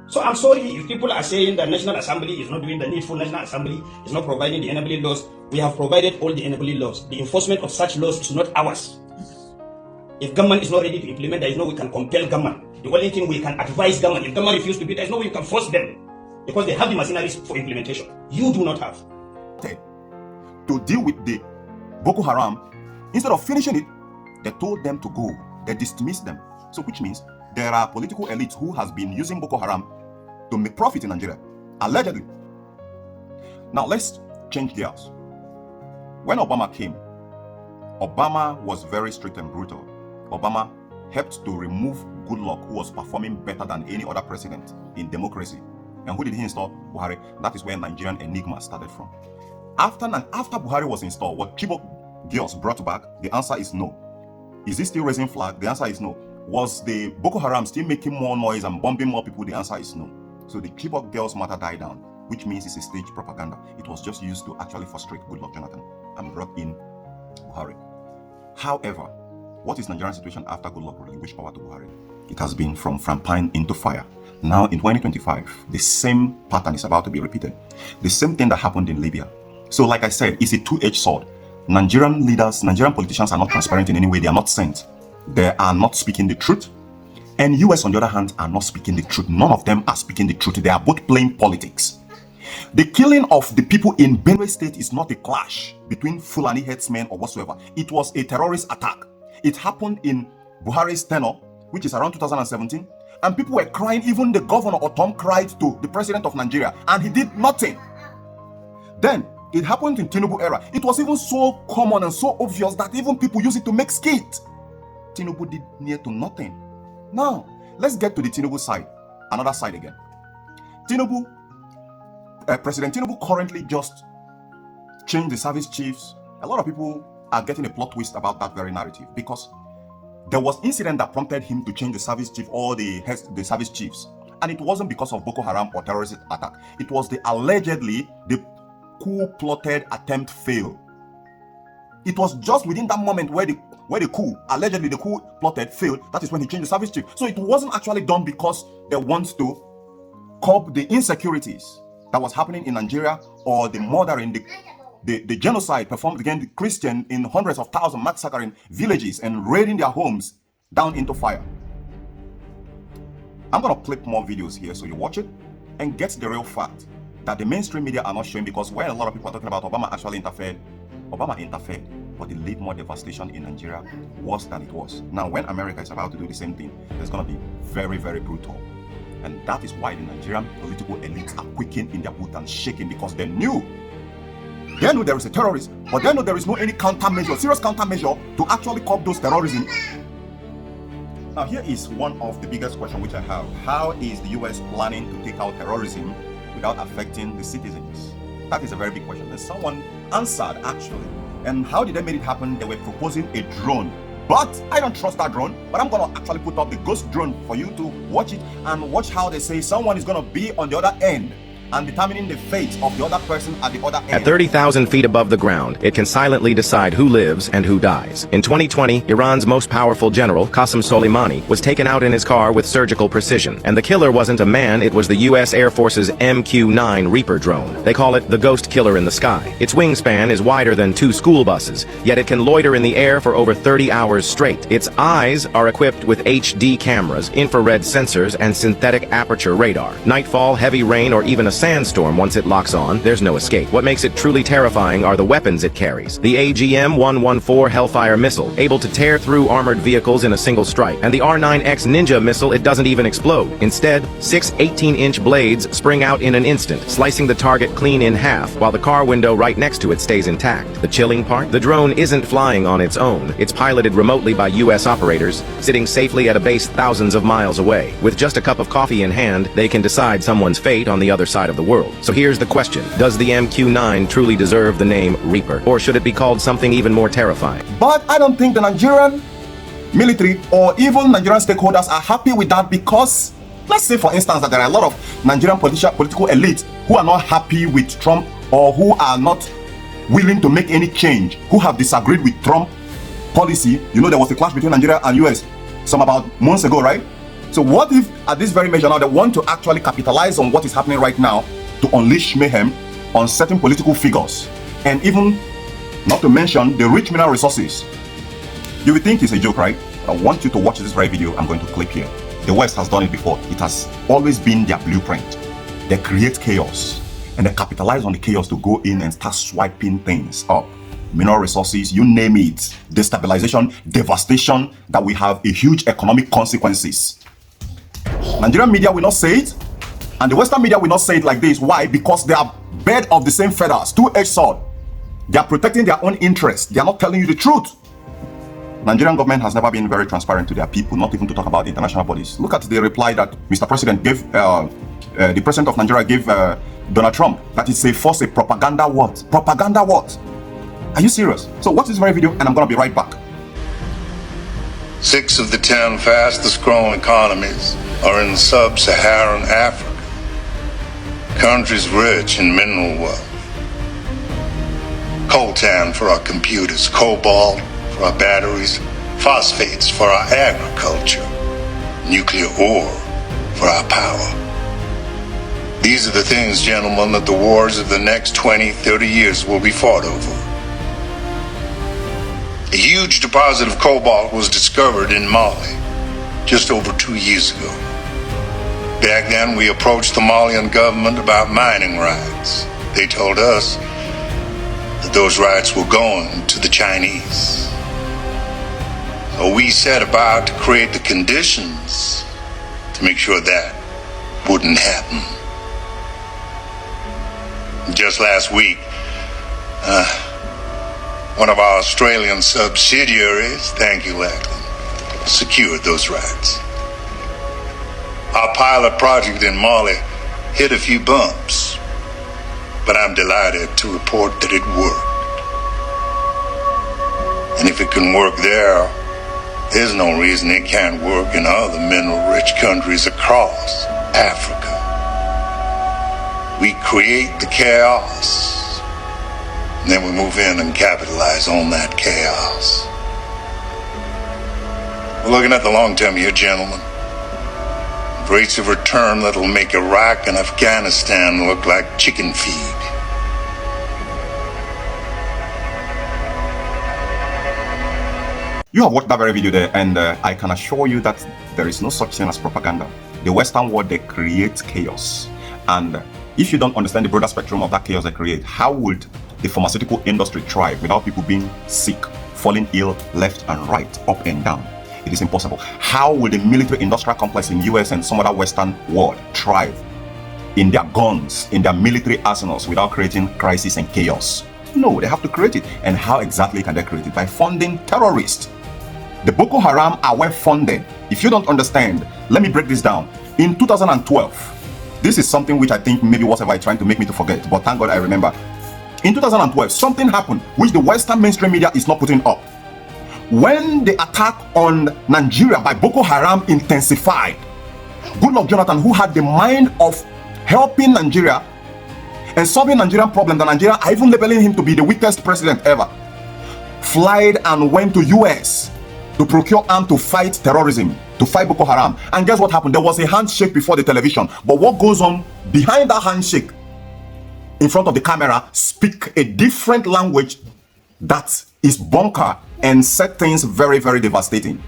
Speaker 19: So I'm sorry if people are saying that National Assembly is not doing the needful, National Assembly is not providing the enabling laws. We have provided all the enabling laws. The enforcement of such laws is not ours. If government is not ready to implement, there is no way we can compel government. The only thing we can advise government. If government refuses to do it, there is no way you can force them. Because they have the machineries for implementation. You do not have.
Speaker 1: To deal with the Boko Haram, instead of finishing it, they told them to go. They dismissed them. So which means there are political elites who has been using Boko Haram to make profit in Nigeria, allegedly. Now let's change gears. When Obama came, Obama was very strict and brutal. Obama helped to remove Goodluck, who was performing better than any other president in democracy. And who did he install? Buhari. That is where Nigerian enigma started from. After Buhari was installed, what Chibok girls brought back, the answer is no. Is he still raising flag? The answer is no. Was the Boko Haram still making more noise and bombing more people? The answer is no. So the Chibok girls matter died down, which means it's a stage propaganda. It was just used to actually frustrate Goodluck Jonathan and brought in Buhari. However, what is Nigerian situation after Goodluck relinquished power to Buhari? It has been from frying into fire. Now in 2025, the same pattern is about to be repeated. The same thing that happened in Libya. So like I said, it's a two-edged sword. Nigerian leaders, Nigerian politicians are not transparent in any way. They are not sent. They are not speaking the truth. And US, on the other hand, are not speaking the truth. None of them are speaking the truth. They are both playing politics. The killing of the people in Benue State is not a clash between Fulani headsmen or whatsoever. It was a terrorist attack. It happened in Buhari's tenure, which is around 2017. And people were crying. Even the governor Otom cried to the president of Nigeria, and he did nothing. Then it happened in Tinubu era. It was even so common and so obvious that even people use it to make skit. Tinubu did near to nothing. Now, let's get to the Tinubu side. Another side again. President Tinubu currently just changed the service chiefs. A lot of people are getting a plot twist about that very narrative because there was incident that prompted him to change the service chief or the service chiefs. And it wasn't because of Boko Haram or terrorist attack. It was the coup plotted attempt failed. It was just within that moment where the allegedly the coup plotted failed, that is when he changed the service chief. So it wasn't actually done because they want to curb the insecurities that was happening in Nigeria or the murdering, the genocide performed against the Christian in hundreds of thousands, massacring villages and raiding their homes down into fire. I'm gonna clip more videos here so you watch it and get the real fact that the mainstream media are not showing, because when a lot of people are talking about Obama actually interfered, but it laid more devastation in Nigeria worse than it was. Now, when America is about to do the same thing, it's going to be very, very brutal. And that is why the Nigerian political elites are quaking in their boot and shaking, because they knew there is a terrorist, but they know there is no any countermeasure, serious countermeasure to actually curb those terrorism. Now, here is one of the biggest questions which I have. How is the US planning to take out terrorism without affecting the citizens? That is a very big question. And someone answered actually. And how did they make it happen? They were proposing a drone. But I don't trust that drone. But I'm going to actually put up the ghost drone for you to watch it and watch how they say someone is going to be on the other end and determining the fate of the other person at the other end.
Speaker 20: At 30,000 feet above the ground, it can silently decide who lives and who dies. In 2020, Iran's most powerful general, Qasem Soleimani, was taken out in his car with surgical precision. And the killer wasn't a man, it was the U.S. Air Force's MQ-9 Reaper drone. They call it the ghost killer in the sky. Its wingspan is wider than 2 school buses, yet it can loiter in the air for over 30 hours straight. Its eyes are equipped with HD cameras, infrared sensors, and synthetic aperture radar. Nightfall, heavy rain, or even a sandstorm once it locks on, there's no escape. What makes it truly terrifying are the weapons it carries. The AGM-114 Hellfire missile, able to tear through armored vehicles in a single strike, and the R9X Ninja missile, it doesn't even explode. Instead, 6 18-inch blades spring out in an instant, slicing the target clean in half, while the car window right next to it stays intact. The chilling part? The drone isn't flying on its own. It's piloted remotely by U.S. operators, sitting safely at a base thousands of miles away. With just a cup of coffee in hand, they can decide someone's fate on the other side of the world. So here's the question. Does the MQ-9 truly deserve the name Reaper? Or should it be called something even more terrifying?
Speaker 1: But I don't think the Nigerian military or even Nigerian stakeholders are happy with that, because let's say, for instance, that there are a lot of Nigerian political elites who are not happy with Trump, or who are not willing to make any change, who have disagreed with Trump policy. You know, there was a clash between Nigeria and US some about months ago, right? So what if at this very measure now they want to actually capitalize on what is happening right now to unleash mayhem on certain political figures, and even not to mention the rich mineral resources? You would think it's a joke, right? I want you to watch this very video I'm going to clip here. The West has done it before. It has always been their blueprint. They create chaos and they capitalize on the chaos to go in and start swiping things up. Mineral resources, you name it, destabilization, devastation, that we have a huge economic consequences. Nigerian media will not say it, and the Western media will not say it like this. Why? Because they are bird of the same feathers, two-edged sword. They are protecting their own interests. They are not telling you the truth. Nigerian government has never been very transparent to their people, not even to talk about international bodies. Look at the reply that Mr. President gave, the President of Nigeria gave Donald Trump, that is a force, a propaganda what? Propaganda what? Are you serious? So watch this very video and I'm going to be right back.
Speaker 21: 6 of the 10 fastest growing economies are in sub-Saharan Africa, countries rich in mineral wealth. Coltan for our computers, cobalt for our batteries, phosphates for our agriculture, nuclear ore for our power. These are the things, gentlemen, that the wars of the next 20, 30 years will be fought over. A huge deposit of cobalt was discovered in Mali just over 2 years ago. Back then, we approached the Malian government about mining rights. They told us that those rights were going to the Chinese. So we set about to create the conditions to make sure that wouldn't happen. Just last week, one of our Australian subsidiaries, thank you, Lachlan, secured those rights. Our pilot project in Mali hit a few bumps, but I'm delighted to report that it worked. And if it can work there, there's no reason it can't work in other mineral-rich countries across Africa. We create the chaos, and then we move in and capitalize on that chaos. We're looking at the long term here, gentlemen. Rates of return that'll make Iraq and Afghanistan look like chicken feed.
Speaker 1: You have watched that very video there, and I can assure you that there is no such thing as propaganda. The Western world, they create chaos. And if you don't understand the broader spectrum of that chaos they create, how would the pharmaceutical industry thrive without people being sick, falling ill left and right, up and down? It is impossible. How will the military industrial complex in US and some other Western world thrive in their guns, in their military arsenals, without creating crisis and chaos? No, they have to create it. And how exactly can they create it? By funding terrorists. The Boko Haram are well funded. If you don't understand, let me break this down. In 2012, this is something which I think maybe whatever trying to make me to forget, but thank God I remember. In 2012, something happened which the Western mainstream media is not putting up. When the attack on Nigeria by Boko Haram intensified, Goodluck Jonathan, who had the mind of helping Nigeria and solving Nigerian problems, and Nigeria are even labeling him to be the weakest president ever, flied and went to US to procure arms to fight terrorism, to fight Boko Haram. And guess what happened? There was a handshake before the television. But what goes on behind that handshake, in front of the camera, speak a different language that is bunker and set things very, very devastating.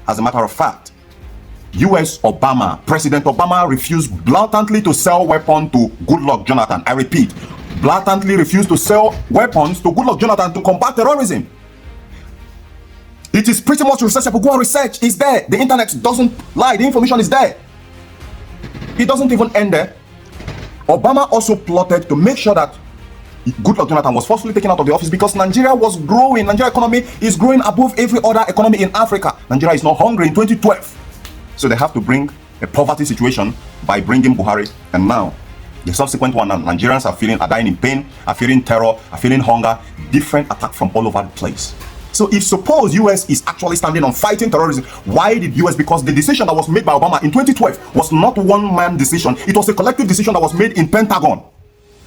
Speaker 1: As a matter of fact, US Obama, President Obama refused blatantly to sell weapons to Goodluck Jonathan. I repeat, blatantly refused to sell weapons to Goodluck Jonathan to combat terrorism. It is pretty much researchable. Go and research. It's there. The internet doesn't lie. The information is there. It doesn't even end there. Obama also plotted to make sure that Goodluck Jonathan was forcefully taken out of the office because Nigeria was growing. Nigeria economy is growing above every other economy in Africa. Nigeria is not hungry in 2012. So they have to bring a poverty situation by bringing Buhari. And now, the subsequent one, Nigerians are dying in pain, are feeling terror, are feeling hunger, different attack from all over the place. So if suppose US is actually standing on fighting terrorism, why did US? Because the decision that was made by Obama in 2012 was not one-man decision. It was a collective decision that was made in Pentagon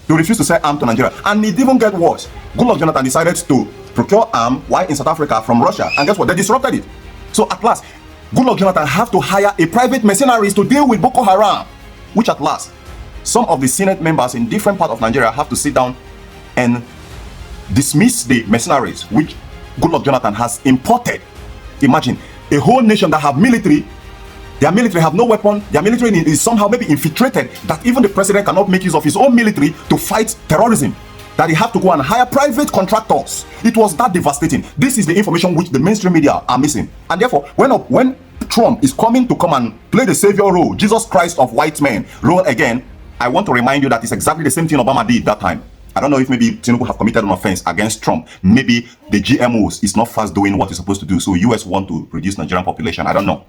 Speaker 1: to refuse to sell arms to Nigeria. And it even get worse. Goodluck Jonathan decided to procure arms while in South Africa from Russia. And guess what? They disrupted it. So at last, Goodluck Jonathan have to hire a private mercenaries to deal with Boko Haram, which at last, some of the Senate members in different parts of Nigeria have to sit down and dismiss the mercenaries, which Goodluck Jonathan has imported. Imagine a whole nation that have military, their military have no weapon, their military is somehow maybe infiltrated, that even the president cannot make use of his own military to fight terrorism, that he have to go and hire private contractors. It was that devastating. This is the information which the mainstream media are missing. And therefore, when Trump is coming to come and play the savior role, Jesus Christ of white men role again, I want to remind you that it's exactly the same thing Obama did that time. I don't know if maybe Tinubu have committed an offense against Trump. Maybe the GMOs is not fast doing what it's supposed to do. So US want to reduce Nigerian population. I don't know.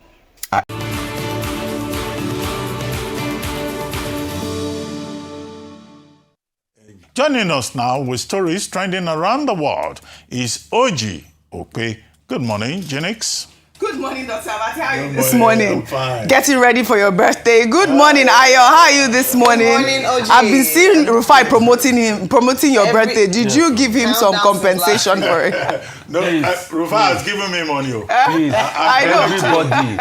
Speaker 3: Joining us now with stories trending around the world is Oji Okwe. Good morning, Genix.
Speaker 22: Good morning, Dr. Abati. How are you this morning? I'm fine. Getting ready for your birthday. Good morning, Ayo. How are you this morning? Good morning, OG. I've been seeing Rufai promoting your birthday. Did you give him some compensation for it?
Speaker 3: No, Rufai has given me money.
Speaker 22: Please, I know.
Speaker 23: Everybody,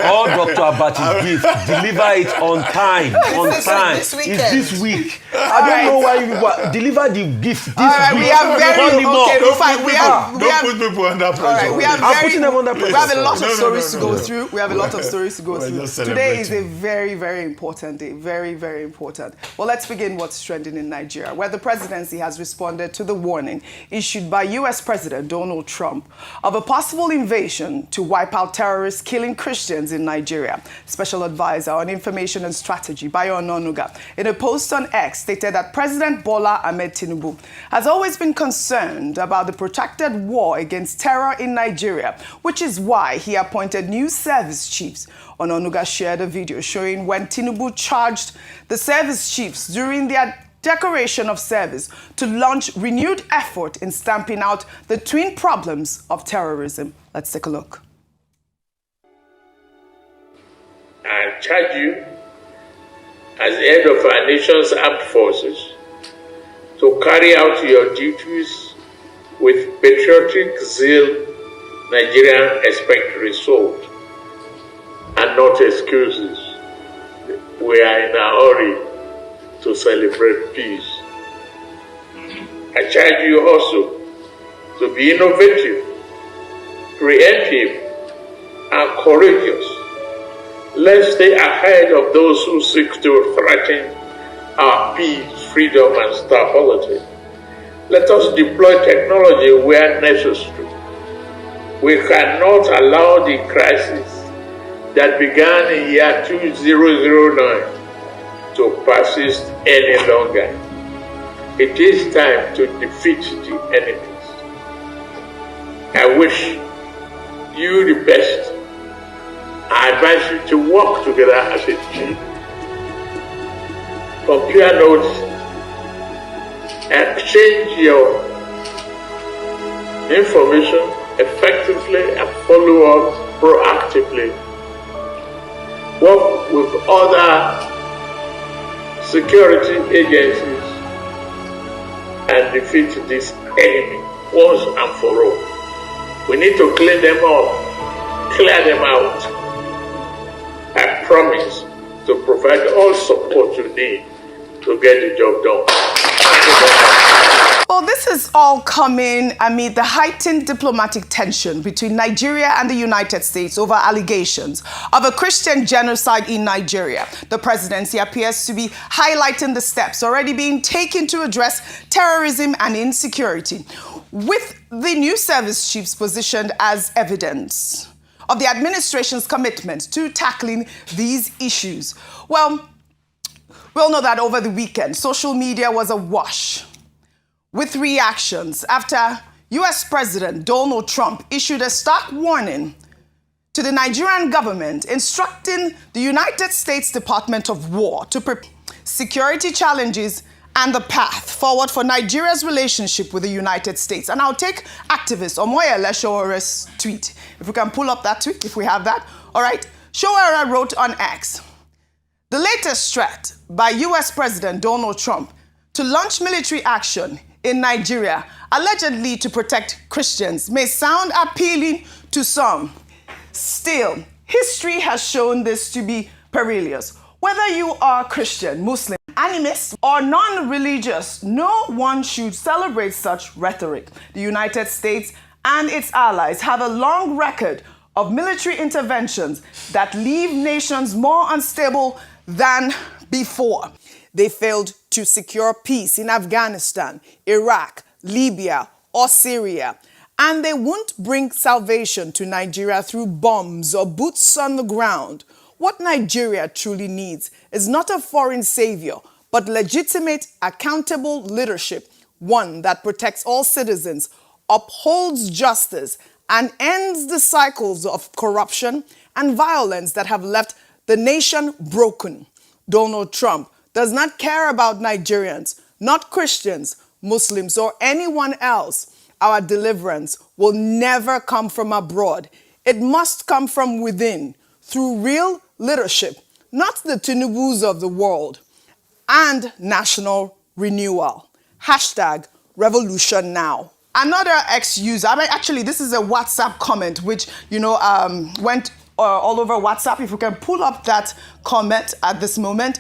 Speaker 23: all Dr. Abati's gifts, deliver it on time. On time.
Speaker 22: This weekend.
Speaker 23: It's this week. I don't know why you deliver the gift this week.
Speaker 22: We have very okay, Rufai.
Speaker 3: Don't put people under pressure.
Speaker 22: I'm putting them under pressure. We have a lot of stories to go through. We have a lot of stories to go through. Today is a very, very important day. Very, very important. Well, let's begin what's trending in Nigeria, where the presidency has responded to the warning issued by U.S. President Donald Trump of a possible invasion to wipe out terrorists killing Christians in Nigeria. Special advisor on information and strategy, Bayo Ononuga, in a post on X, stated that President Bola Ahmed Tinubu has always been concerned about the protracted war against terror in Nigeria, which is why he appointed new service chiefs. Ononuga shared a video showing when Tinubu charged the service chiefs during their declaration of service to launch renewed effort in stamping out the twin problems of terrorism. Let's take a look.
Speaker 24: I charge you as the head of our nation's armed forces to carry out your duties with patriotic zeal Nigerians expect result and not excuses. We are in a hurry to celebrate peace. I charge you also to be innovative, creative, and courageous. Let's stay ahead of those who seek to threaten our peace, freedom, and stability. Let us deploy technology where necessary. We cannot allow the crisis that began in year 2009 to persist any longer. It is time to defeat the enemies. I wish you the best. I advise you to work together as a team. Compare notes, exchange your information effectively and follow up proactively. Work with other security agencies and defeat this enemy once and for all. We need to clean them up, clear them out. I promise to provide all support you need to get the job done. Thank you very much.
Speaker 22: Well, this is all coming amid the heightened diplomatic tension between Nigeria and the United States over allegations of a Christian genocide in Nigeria. The presidency appears to be highlighting the steps already being taken to address terrorism and insecurity, with the new service chiefs positioned as evidence of the administration's commitment to tackling these issues. Well, we all know that over the weekend, social media was awash with reactions after U.S. President Donald Trump issued a stark warning to the Nigerian government, instructing the United States Department of War to prepare security challenges and the path forward for Nigeria's relationship with the United States. And I'll take activist Omoyele Showore's tweet. If we can pull up that tweet, if we have that. All right. Showore wrote on X, "The latest threat by U.S. President Donald Trump to launch military action in Nigeria, allegedly to protect Christians, may sound appealing to some. Still, history has shown this to be perilous. Whether you are Christian, Muslim, animist, or non-religious, no one should celebrate such rhetoric. The United States and its allies have a long record of military interventions that leave nations more unstable than before. They failed to secure peace in Afghanistan, Iraq, Libya, or Syria. And they won't bring salvation to Nigeria through bombs or boots on the ground. What Nigeria truly needs is not a foreign savior, but legitimate, accountable leadership, one that protects all citizens, upholds justice, and ends the cycles of corruption and violence that have left the nation broken. Donald Trump does not care about Nigerians, not Christians, Muslims, or anyone else. Our deliverance will never come from abroad. It must come from within, through real leadership, not the Tinubus of the world, and national renewal. Hashtag revolution now." Another ex-user, actually, this is a WhatsApp comment which, went all over WhatsApp. If we can pull up that comment at this moment.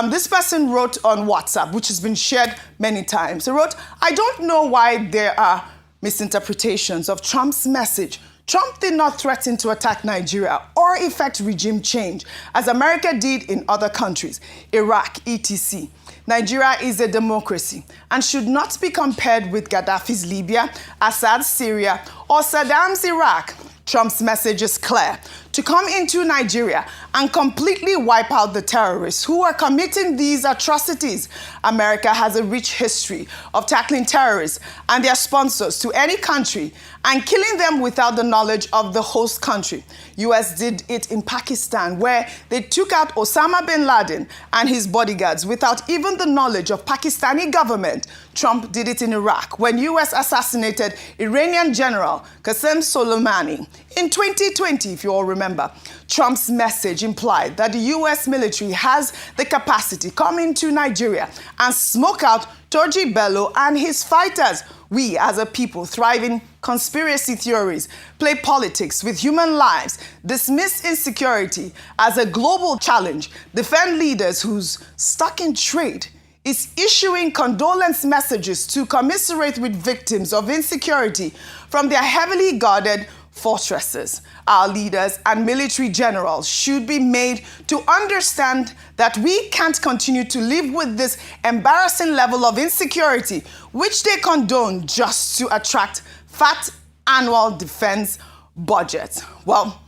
Speaker 22: This person wrote on WhatsApp, which has been shared many times. He wrote, "I don't know why there are misinterpretations of Trump's message. Trump did not threaten to attack Nigeria or effect regime change, as America did in other countries, Iraq, etc. Nigeria is a democracy and should not be compared with Gaddafi's Libya, Assad's Syria, or Saddam's Iraq. Trump's message is clear: to come into Nigeria and completely wipe out the terrorists who are committing these atrocities. America has a rich history of tackling terrorists and their sponsors to any country and killing them without the knowledge of the host country. US did it in Pakistan, where they took out Osama bin Laden and his bodyguards without even the knowledge of Pakistani government. Trump did it in Iraq, when US assassinated Iranian General Qasem Soleimani. In 2020, if you all remember, Trump's message implied that the US military has the capacity to come into Nigeria and smoke out Toji Bello and his fighters. We, as a people, thrive in conspiracy theories, play politics with human lives, dismiss insecurity as a global challenge, defend leaders who's stuck in trade, is issuing condolence messages to commiserate with victims of insecurity from their heavily guarded fortresses. Our leaders and military generals should be made to understand that we can't continue to live with this embarrassing level of insecurity, which they condone just to attract fat annual defense budgets. Well,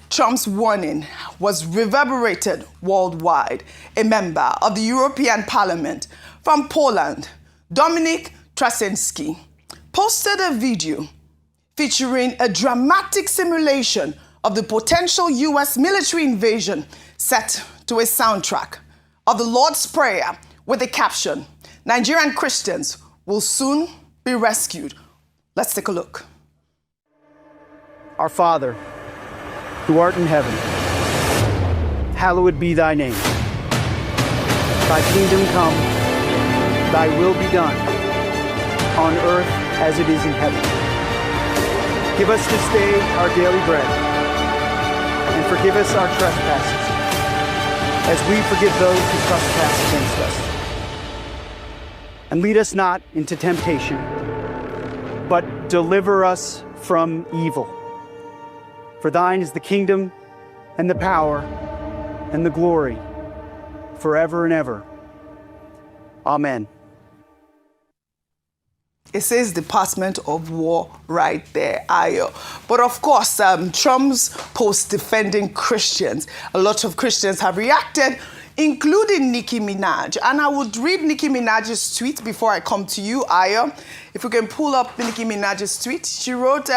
Speaker 22: Trump's warning was reverberated worldwide. A member of the European Parliament from Poland, Dominik Trasinski, posted a video featuring a dramatic simulation of the potential US military invasion set to a soundtrack of the Lord's Prayer with the caption, "Nigerian Christians will soon be rescued." Let's take a look.
Speaker 2: Our Father, who art in heaven, hallowed be thy name. Thy kingdom come, thy will be done, on earth as it is in heaven. Give us this day our daily bread, and forgive us our trespasses, as we forgive those who trespass against us. And lead us not into temptation, but deliver us from evil. For thine is the kingdom and the power and the glory forever and ever. Amen.
Speaker 22: It says Department of War right there, Ayo. But of course, Trump's post defending Christians, a lot of Christians have reacted, including Nicki Minaj. And I would read Nicki Minaj's tweet before I come to you, Ayo. If we can pull up Nicki Minaj's tweet, she wrote,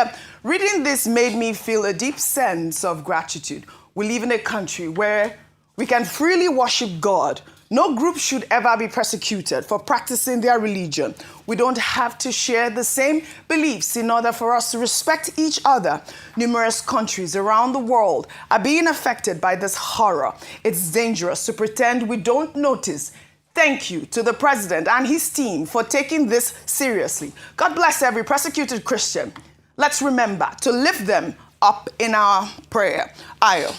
Speaker 22: reading this made me feel a deep sense of gratitude. We live in a country where we can freely worship God. No group should ever be persecuted for practicing their religion. We don't have to share the same beliefs in order for us to respect each other. Numerous countries around the world are being affected by this horror. It's dangerous to pretend we don't notice. Thank you to the president and his team for taking this seriously. God bless every persecuted Christian. Let's remember to lift them up in our prayer. Ayo.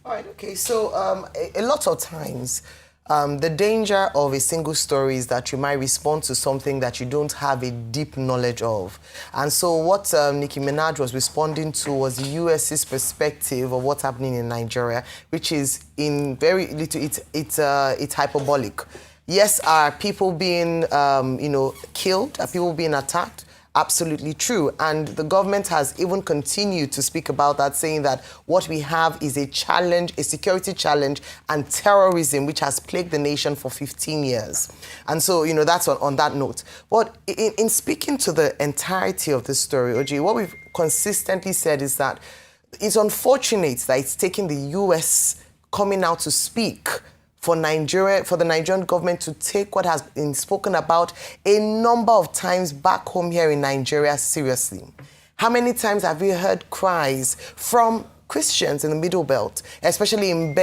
Speaker 5: All right, okay, so a lot of times, the danger of a single story is that you might respond to something that you don't have a deep knowledge of. And so what Nicki Minaj was responding to was the US's perspective of what's happening in Nigeria, which is in very little, it's hyperbolic. Yes, are people being, killed? Are people being attacked? Absolutely true. And the government has even continued to speak about that, saying that what we have is a challenge, a security challenge, and terrorism, which has plagued the nation for 15 years. And so, that's on that note. But in speaking to the entirety of this story, Oji, what we've consistently said is that it's unfortunate that it's taking the US coming out to speak for the Nigerian government to take what has been spoken about a number of times back home here in Nigeria seriously. How many times have we heard cries from Christians in the Middle Belt, especially in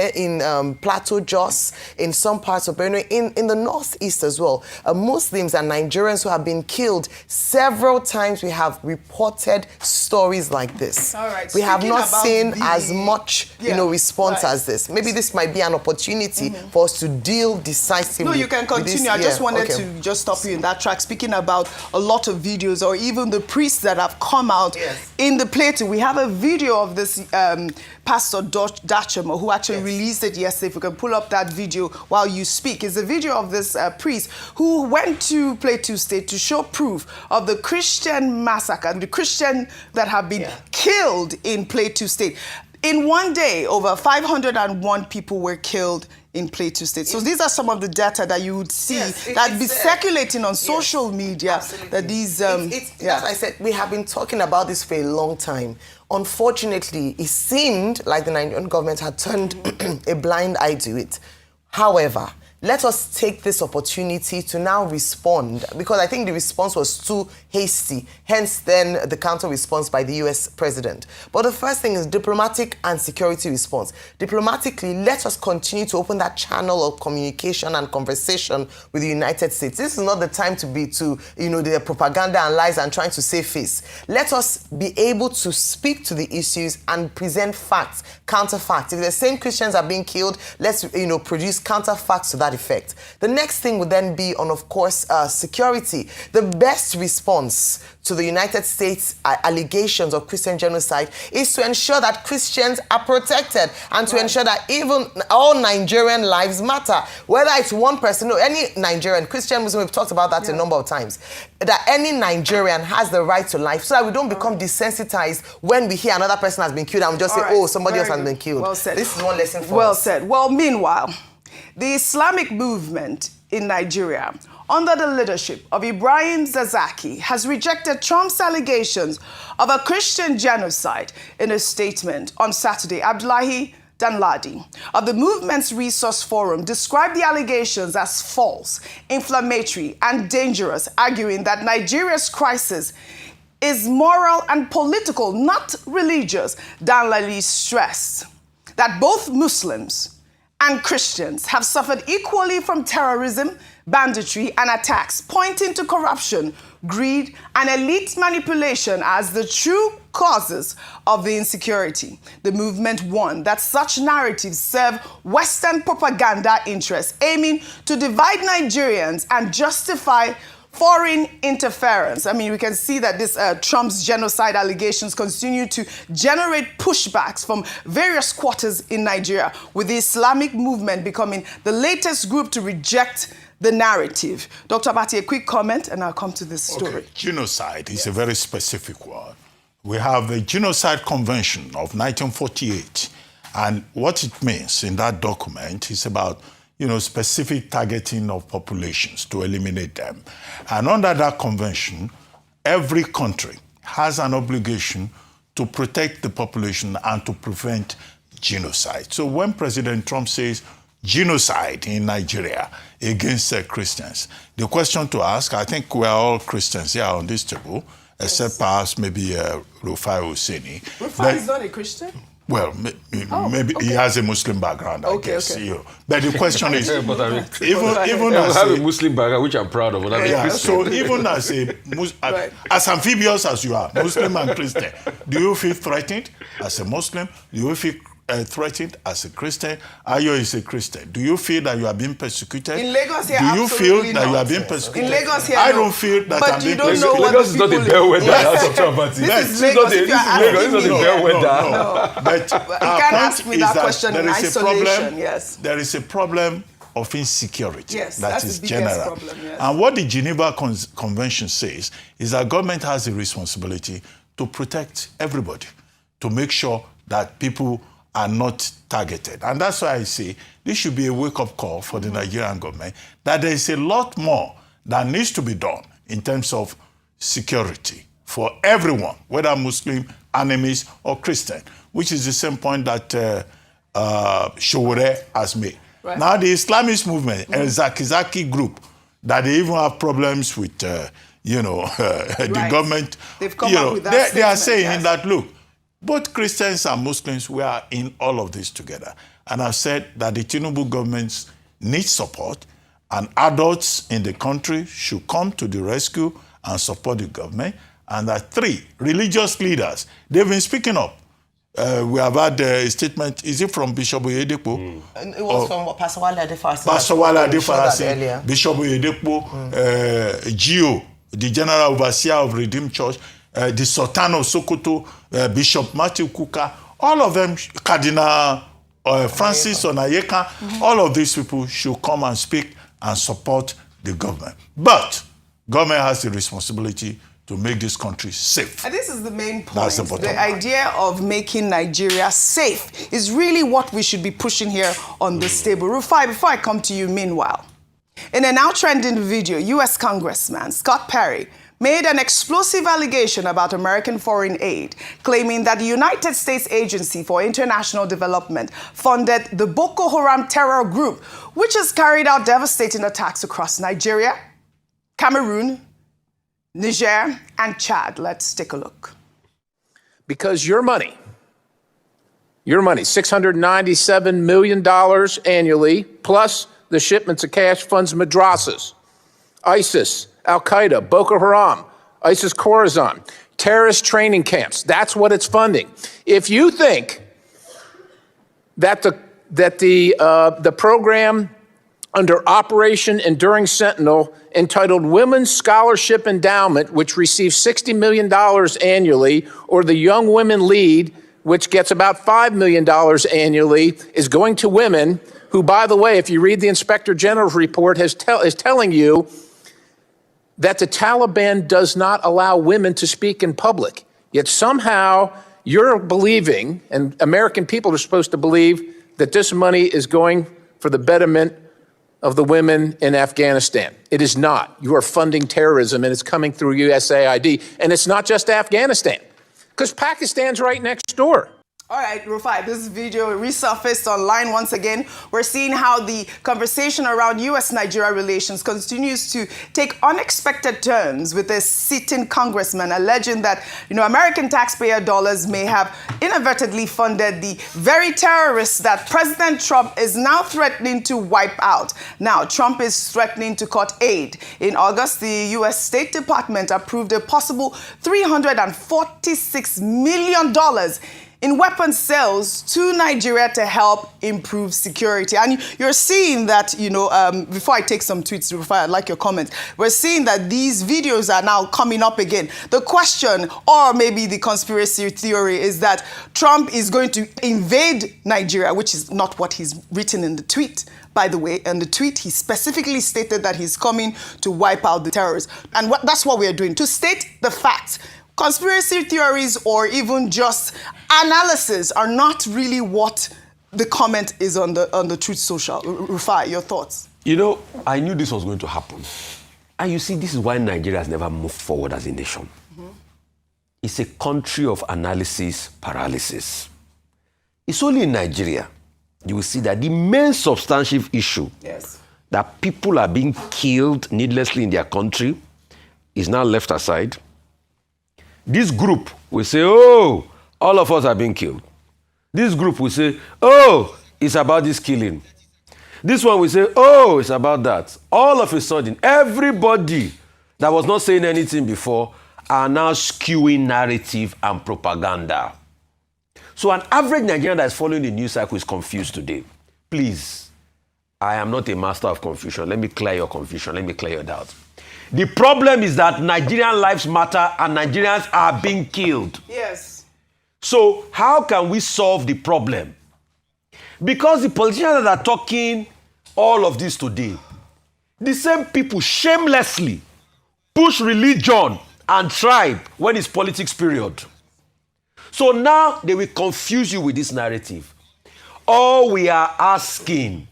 Speaker 5: Plateau, Jos, in some parts of Benue, in the Northeast as well? Muslims and Nigerians who have been killed several times. We have reported stories like this.
Speaker 22: All right.
Speaker 5: We have not seen as much, response as this. Maybe this might be an opportunity for us to deal decisively.
Speaker 22: No, you can continue. I just wanted to just stop you in that track, speaking about a lot of videos or even the priests that have come out in the Plateau. We have a video of this Pastor Dachemo, who actually released it yesterday. If we can pull up that video while you speak. It's a video of this priest who went to Plateau State to show proof of the Christian massacre and the Christian that have been killed in Plateau State. In one day, over 501 people were killed in Plateau State. So these are some of the data that you would see that be circulating on social media. Absolutely. That these,
Speaker 5: as I said, we have been talking about this for a long time. Unfortunately, it seemed like the Nigerian government had turned a blind eye to it. However, let us take this opportunity to now respond, because I think the response was too hasty, hence then the counter response by the US president. But the first thing is diplomatic and security response. Diplomatically, let us continue to open that channel of communication and conversation with the United States. This is not the time to be the propaganda and lies and trying to save face. Let us be able to speak to the issues and present facts, counterfacts. If the same Christians are being killed, let's produce counterfacts to that effect. The next thing would then be on, of course, security. The best response to the United States allegations of Christian genocide is to ensure that Christians are protected and to ensure that even all Nigerian lives matter. Whether it's one person or any Nigerian, Christian, Muslim, we've talked about that a number of times, that any Nigerian has the right to life, so that we don't become desensitized when we hear another person has been killed and we just say, oh, somebody else has been killed.
Speaker 22: Well said.
Speaker 5: This is one lesson for us.
Speaker 22: Well said. Well, meanwhile, the Islamic movement in Nigeria, under the leadership of Ibrahim Zazaki, has rejected Trump's allegations of a Christian genocide. In a statement on Saturday, Abdullahi Danladi of the movement's resource forum described the allegations as false, inflammatory, and dangerous, arguing that Nigeria's crisis is moral and political, not religious. Danladi stressed that both Muslims and Christians have suffered equally from terrorism, banditry, and attacks, pointing to corruption, greed, and elite manipulation as the true causes of the insecurity. The movement warned that such narratives serve Western propaganda interests, aiming to divide Nigerians and justify foreign interference. I mean, we can see that this Trump's genocide allegations continue to generate pushbacks from various quarters in Nigeria, with the Islamic movement becoming the latest group to reject the narrative. Dr. Abati, a quick comment, and I'll come to this story.
Speaker 3: Okay. Genocide is a very specific word. We have the Genocide Convention of 1948, and what it means in that document is about, specific targeting of populations to eliminate them. And under that convention, every country has an obligation to protect the population and to prevent genocide. So when President Trump says genocide in Nigeria against Christians, the question to ask, I think we're all Christians here on this table, except perhaps maybe Rufai Husseini.
Speaker 22: Rufai is not a Christian?
Speaker 3: Well, maybe he has a Muslim background, I guess. Okay. But the question is, even as
Speaker 23: have a Muslim background, which I'm proud of.
Speaker 3: So even as as amphibious as you are, Muslim and Christian, do you feel threatened as a Muslim? Do you feel threatened as a Christian? Ayo is a Christian. Do you feel that you are being persecuted?
Speaker 22: In Lagos here,
Speaker 3: do you feel that you are being persecuted?
Speaker 22: In Lagos here,
Speaker 3: I don't feel that I'm being persecuted.
Speaker 23: Lagos is not a bellwether.
Speaker 22: This is Lagos. This is not a
Speaker 23: bellwether.
Speaker 22: No.
Speaker 3: But
Speaker 22: you can't ask me that question in isolation. Yes.
Speaker 3: There is a problem of insecurity that is
Speaker 22: the
Speaker 3: general.
Speaker 22: Problem, yes.
Speaker 3: And what the Geneva Convention says is that government has a responsibility to protect everybody, to make sure that people are not targeted. And that's why I say this should be a wake-up call for the Nigerian government, that there is a lot more that needs to be done in terms of security for everyone, whether Muslim, animist, or Christian, which is the same point that Showore has made. Right. Now the Islamist movement, El Zakizaki group, that they even have problems with, the government.
Speaker 22: They've come up with that
Speaker 3: they are saying that, look, both Christians and Muslims, we are in all of this together. And I've said that the Tinubu government needs support, and adults in the country should come to the rescue and support the government. And that 3, religious leaders, they've been speaking up. We have had a statement, is it from Bishop Oyedepo?
Speaker 5: It was from Pastor Wale Adefarasi.
Speaker 3: Pastor Wale Adefarasi, Bishop Oyedepo, Gio, the General Overseer of Redeemed Church, the Sultan of Sokoto, Bishop Matthew Kuka, all of them, Cardinal Francis Onayeka, all of these people should come and speak and support the government. But government has the responsibility to make this country safe.
Speaker 22: And this is the main point. The idea of making Nigeria safe is really what we should be pushing here on this table. Rufai, before I come to you, meanwhile, in a now trending video, U.S. Congressman Scott Perry made an explosive allegation about American foreign aid, claiming that the United States Agency for International Development funded the Boko Haram terror group, which has carried out devastating attacks across Nigeria, Cameroon, Niger, and Chad. Let's take a look.
Speaker 6: Because your money, $697 million annually, plus the shipments of cash funds madrasas, ISIS, Al-Qaeda, Boko Haram, ISIS Khorasan, terrorist training camps. That's what it's funding. If you think that the program under Operation Enduring Sentinel, entitled Women's Scholarship Endowment, which receives $60 million annually, or the Young Women Lead, which gets about $5 million annually, is going to women who, by the way, if you read the Inspector General's report, is telling you that the Taliban does not allow women to speak in public. Yet somehow you're believing, and American people are supposed to believe, that this money is going for the betterment of the women in Afghanistan. It is not. You are funding terrorism, and it's coming through USAID. And it's not just Afghanistan, because Pakistan's right next door.
Speaker 22: All right, Rufai, this video resurfaced online once again. We're seeing how the conversation around U.S.-Nigeria relations continues to take unexpected turns, with a sitting congressman alleging that, American taxpayer dollars may have inadvertently funded the very terrorists that President Trump is now threatening to wipe out. Now, Trump is threatening to cut aid. In August, the U.S. State Department approved a possible $346 million in weapons sales to Nigeria to help improve security. And you're seeing that, before I take some tweets, before I like your comments, we're seeing that these videos are now coming up again. The question, or maybe the conspiracy theory, is that Trump is going to invade Nigeria, which is not what he's written in the tweet. By the way, in the tweet, he specifically stated that he's coming to wipe out the terrorists. And that's what we're doing, to state the facts. Conspiracy theories or even just analysis are not really what the comment is on the Truth Social. Rufai, your thoughts?
Speaker 23: I knew this was going to happen. And you see, this is why Nigeria has never moved forward as a nation. Mm-hmm. It's a country of analysis paralysis. It's only in Nigeria you will see that the main substantive issue, that people are being killed needlessly in their country, is now left aside. This group will say, oh, all of us are being killed. This group will say, oh, it's about this killing. This one will say, oh, it's about that. All of a sudden, everybody that was not saying anything before are now skewing narrative and propaganda. So an average Nigerian that is following the news cycle is confused today. Please, I am not a master of confusion. Let me clear your confusion. Let me clear your doubt. The problem is that Nigerian lives matter and Nigerians are being killed.
Speaker 22: Yes.
Speaker 23: So how can we solve the problem? Because the politicians that are talking all of this today, the same people shamelessly push religion and tribe when it's politics period. So now they will confuse you with this narrative. All we are asking,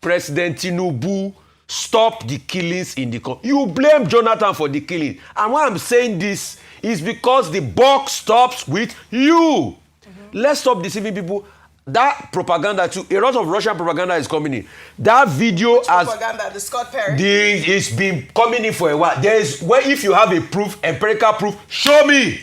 Speaker 23: President Tinubu, stop the killings in the country. You blame Jonathan for the killing. And why I'm saying this is because the buck stops with you. Mm-hmm. Let's stop deceiving people. That propaganda too, a lot of Russian propaganda is coming in. That video has...
Speaker 22: propaganda, the Scott Perry?
Speaker 23: It's been coming in for a while. If you have a proof, empirical proof, show me.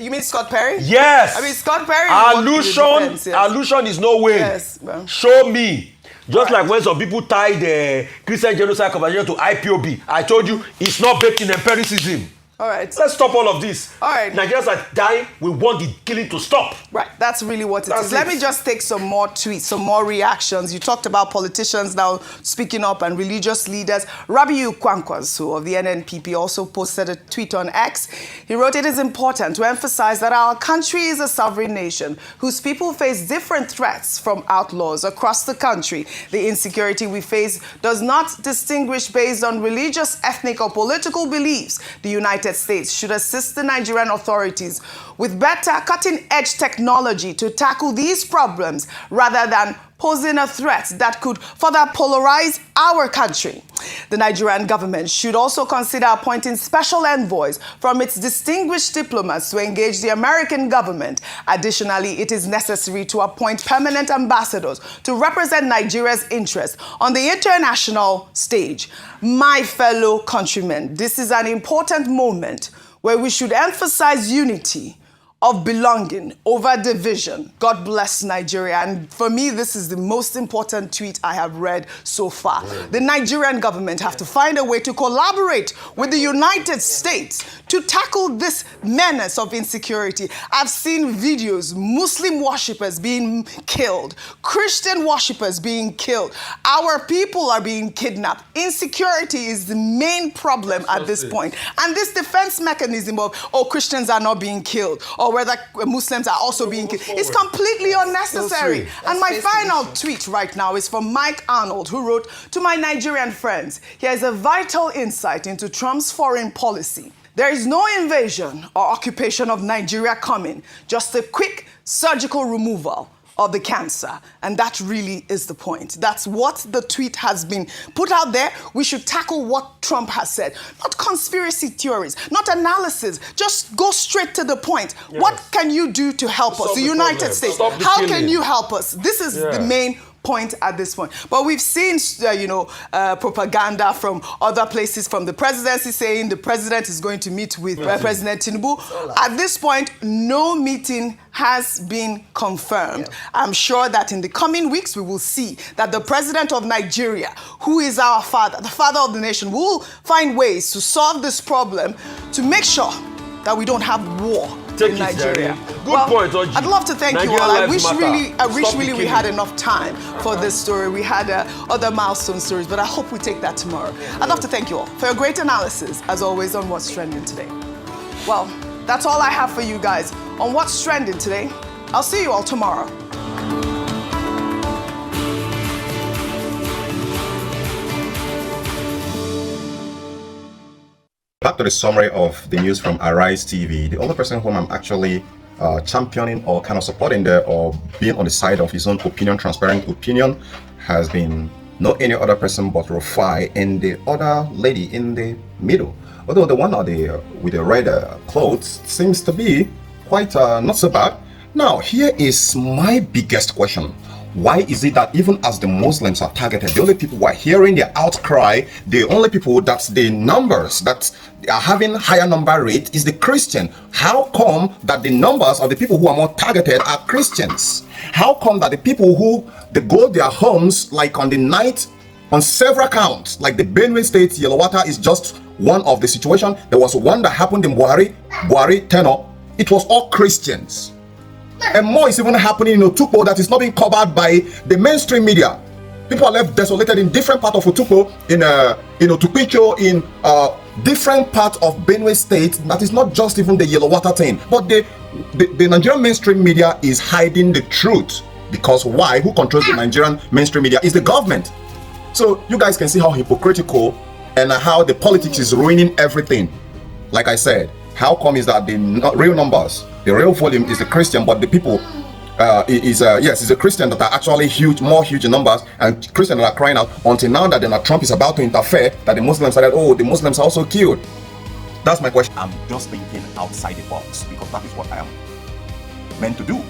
Speaker 22: You mean Scott Perry?
Speaker 23: Yes.
Speaker 22: I mean, Scott Perry...
Speaker 23: Allusion is no way.
Speaker 22: Yes. Well.
Speaker 23: Show me. Just like when some people tied the Christian genocide conversation to IPOB. I told you, it's not baked in empiricism.
Speaker 22: All right.
Speaker 23: Let's stop all of this.
Speaker 22: All right.
Speaker 23: Nigerians are dying. We want the killing to stop.
Speaker 22: Right. That's really what it is. Let me just take some more tweets, some more reactions. You talked about politicians now speaking up and religious leaders. Rabiu Kwankwaso of the NNPP also posted a tweet on X. He wrote, "It is important to emphasize that our country is a sovereign nation whose people face different threats from outlaws across the country. The insecurity we face does not distinguish based on religious, ethnic, or political beliefs. The United States should assist the Nigerian authorities with better cutting-edge technology to tackle these problems rather than posing a threat that could further polarize our country. The Nigerian government should also consider appointing special envoys from its distinguished diplomats to engage the American government. Additionally, it is necessary to appoint permanent ambassadors to represent Nigeria's interests on the international stage. My fellow countrymen, this is an important moment where we should emphasize unity of belonging over division. God bless Nigeria." And for me, this is the most important tweet I have read so far. The Nigerian government have to find a way to collaborate with the United States to tackle this menace of insecurity. I've seen videos, Muslim worshippers being killed, Christian worshippers being killed. Our people are being kidnapped. Insecurity is the main problem at this point. And this defense mechanism of, oh, Christians are not being killed, or whether Muslims are also being killed, is completely unnecessary. And my final tweet right now is from Mike Arnold, who wrote, "To my Nigerian friends, here is a vital insight into Trump's foreign policy. There is no invasion or occupation of Nigeria coming, just a quick surgical removal of the cancer." And that really is the point. That's what the tweet has been put out there. We should tackle what Trump has said. Not conspiracy theories, not analysis. Just go straight to the point. Yes. What can you do to help us? The United States. How can you help us? This is the main point at this point. But we've seen, propaganda from other places, from the presidency saying the president is going to meet with President Tinubu. At this point, no meeting has been confirmed. I'm sure that in the coming weeks, we will see that the president of Nigeria, who is our father, the father of the nation, will find ways to solve this problem to make sure that we don't have war in Nigeria.
Speaker 23: Good point, Oji.
Speaker 22: I'd love to thank you
Speaker 23: Nigeria
Speaker 22: all. I
Speaker 23: lives
Speaker 22: wish
Speaker 23: matter.
Speaker 22: really we had enough time for this story. We had other milestone stories, but I hope we take that tomorrow. I'd love to thank you all for your great analysis, as always, on What's Trending Today. Well, that's all I have for you guys on What's Trending Today. I'll see you all tomorrow.
Speaker 1: Back to the summary of the news from Arise TV. The only person whom I'm actually championing or kind of supporting there or being on the side of his own opinion, transparent opinion, has been not any other person but Rufai and the other lady in the middle. Although the one with the red clothes seems to be quite not so bad. Now, here is my biggest question. Why is it that even as the Muslims are targeted, the only people who are hearing the outcry, the only people that's the numbers that are having higher number rate is the Christian? How come that the numbers of the people who are more targeted are Christians? How come that the people who they go their homes like on the night on several counts, like the Benue State, Yellowater is just one of the situation. There was one that happened in Buhari tenor. It was all Christians. And more is even happening in Otukpo that is not being covered by the mainstream media. People are left desolated in different parts of Otukpo, in Otukpicho, in different parts of Benue State. That is not just even the Yellowater thing. But the Nigerian mainstream media is hiding the truth. Because why? Who controls the Nigerian mainstream media is the government. So you guys can see how hypocritical and how the politics is ruining everything. Like I said, how come is that the real numbers, the real volume is the Christian, but the people is a Christian that are actually more huge in numbers, and Christians that are crying out until now that Donald Trump is about to interfere, that the Muslims said, oh, the Muslims are also killed. That's my question. I'm just thinking outside the box because that is what I am meant to do.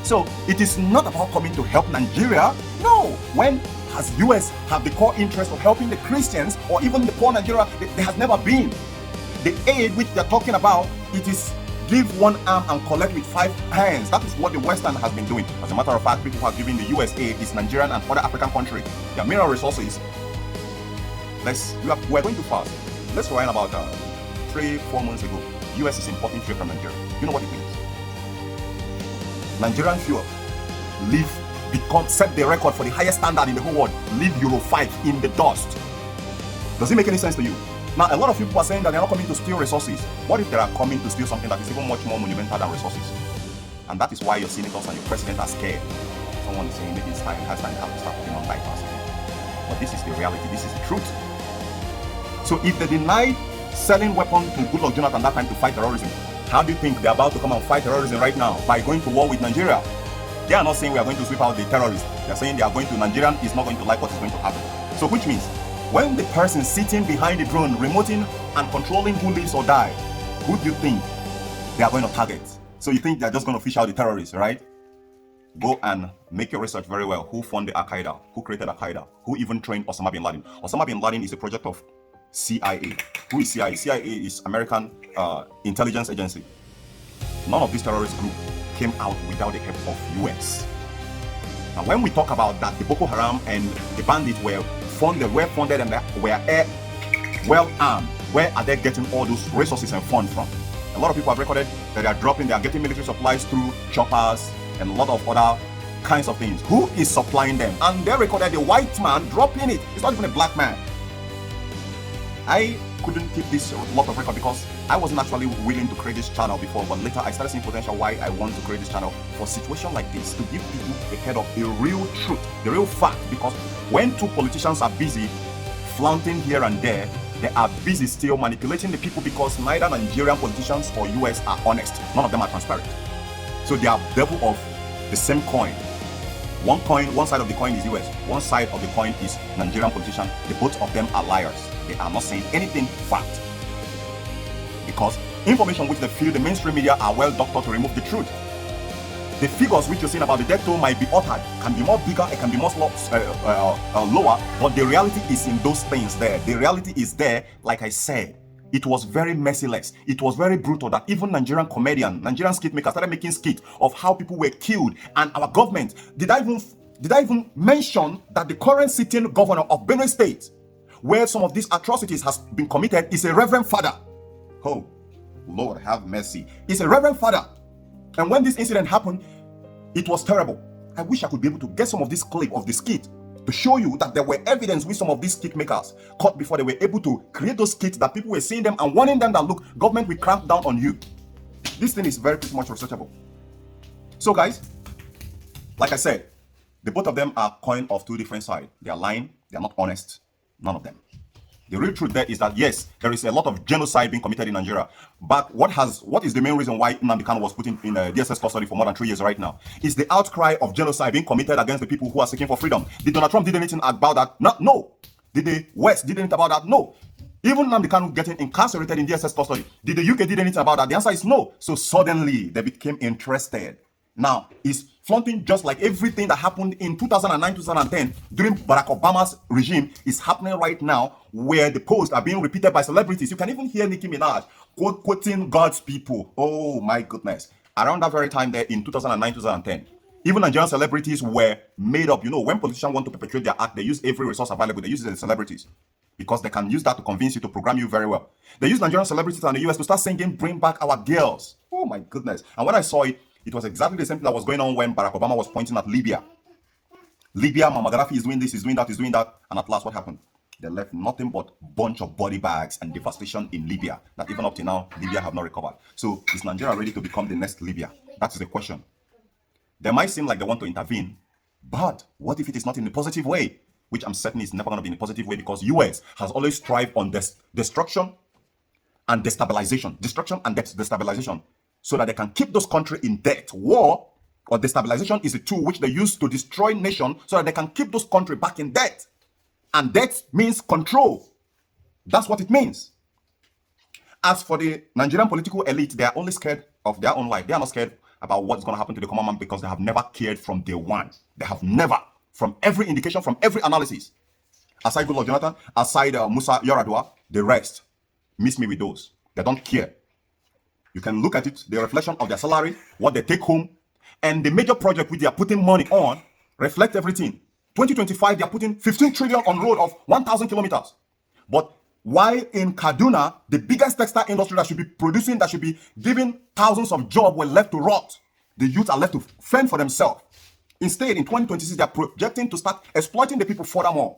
Speaker 1: So it is not about coming to help Nigeria. No. When has US have the core interest of helping the Christians or even the poor Nigeria? There has never been. The aid which they're talking about, it is give one arm and collect with 5 hands. That is what the Western has been doing. As a matter of fact, people who are giving the US aid is Nigerian and other African countries. Their mineral resources. We're going too fast. Let's rewind about 3-4 months ago. US is importing fuel from Nigeria. You know what it means? Nigerian fuel set the record for the highest standard in the whole world. Leave Euro 5 in the dust. Does it make any sense to you? Now, a lot of people are saying that they're not coming to steal resources. What if they are coming to steal something that is even much more monumental than resources? And that is why your senators and your president are scared. Someone is saying maybe it's time, to start putting on bypass. But this is the reality, this is the truth. So if they denied selling weapons to Goodluck Jonathan that time to fight terrorism, how do you think they're about to come and fight terrorism right now? By going to war with Nigeria. They are not saying we are going to sweep out the terrorists. They're saying they are going to, Nigerian is not going to like what is going to happen. So which means, when the person sitting behind the drone, remoting and controlling who lives or dies, who do you think they are going to target? So you think they're just going to fish out the terrorists, right? Go and make your research very well. Who funded Al-Qaeda? Who created Al-Qaeda? Who even trained Osama bin Laden? Osama bin Laden is a project of CIA. Who is CIA? CIA is American intelligence agency. None of these terrorist groups came out without the help of US. Now when we talk about that, the Boko Haram and the bandits were funded and were well armed, where are they getting all those resources and funds from? A lot of people have recorded that they are getting military supplies through choppers and a lot of other kinds of things. Who is supplying them? And they recorded the white man dropping it. It's not even a black man. I couldn't keep this lot of record because I wasn't actually willing to create this channel before, but later I started seeing potential why I want to create this channel for a situation like this, to give people a head of the real truth, the real fact. Because when two politicians are busy flaunting here and there, they are busy still manipulating the people because neither Nigerian politicians or US are honest. None of them are transparent. So they are double of the same coin. One side of the coin is US, one side of the coin is Nigerian politician. The both of them are liars. They are not saying anything fact. Because information which they feel the mainstream media are well doctored to remove the truth. The figures which you're saying about the death toll might be altered, can be more bigger, it can be more lower, but the reality is in those things there. The reality is there, like I said. It was very merciless. It was very brutal that even Nigerian skit makers started making skits of how people were killed. And our government, did I even mention that the current sitting governor of Benue State, where some of these atrocities has been committed, is a reverend father. Oh, Lord have mercy. He's a reverend father. And when this incident happened, it was terrible. I wish I could be able to get some of this clip of the skit to show you that there were evidence with some of these skit makers caught before they were able to create those skits that people were seeing them and warning them that, look, government will cramp down on you. This thing is very pretty much researchable. So guys, like I said, the both of them are coin of two different sides. They are lying, they are not honest, none of them. The real truth there is that yes, there is a lot of genocide being committed in Nigeria. But what is the main reason why Nnamdi Kanu was put in DSS custody for more than 3 years right now? Is the outcry of genocide being committed against the people who are seeking for freedom. Did Donald Trump did anything about that? No. Did the West did anything about that? No. Even Nnamdi Kanu getting incarcerated in DSS custody, did the UK did anything about that? The answer is no. So suddenly they became interested. Now, is flaunting just like everything that happened in 2009, 2010 during Barack Obama's regime is happening right now, where the posts are being repeated by celebrities. You can even hear Nicki Minaj quoting God's people. Oh my goodness. Around that very time there in 2009, 2010, even Nigerian celebrities were made up. You know, when politicians want to perpetuate their act, they use every resource available. They use the celebrities because they can use that to convince you, to program you very well. They use Nigerian celebrities and the US to start singing, bring back our girls. Oh my goodness. And when I saw it, it was exactly the same thing that was going on when Barack Obama was pointing at Libya. Libya, Muammar Gaddafi is doing this, is doing that, is doing that. And at last, what happened? They left nothing but bunch of body bags and devastation in Libya that even up to now, Libya have not recovered. So is Nigeria ready to become the next Libya? That is the question. They might seem like they want to intervene, but what if it is not in a positive way? Which I'm certain is never going to be in a positive way, because US has always strived on destruction and destabilization. Destruction and destabilization. So that they can keep those countries in debt. War or destabilization is a tool which they use to destroy nations so that they can keep those countries back in debt. And debt means control. That's what it means. As for the Nigerian political elite, they are only scared of their own life. They are not scared about what's going to happen to the common man, because they have never cared from day one. They have never, from every indication, from every analysis. Aside Goodluck Jonathan, aside Musa Yar'Adua, the rest miss me with those. They don't care. You can look at it, the reflection of their salary, what they take home, and the major project which they are putting money on reflect everything. 2025, they are putting 15 trillion on road of 1,000 kilometers. But while in Kaduna, the biggest textile industry that should be producing, that should be giving thousands of jobs, were left to rot. The youth are left to fend for themselves. Instead, in 2026, they are projecting to start exploiting the people furthermore.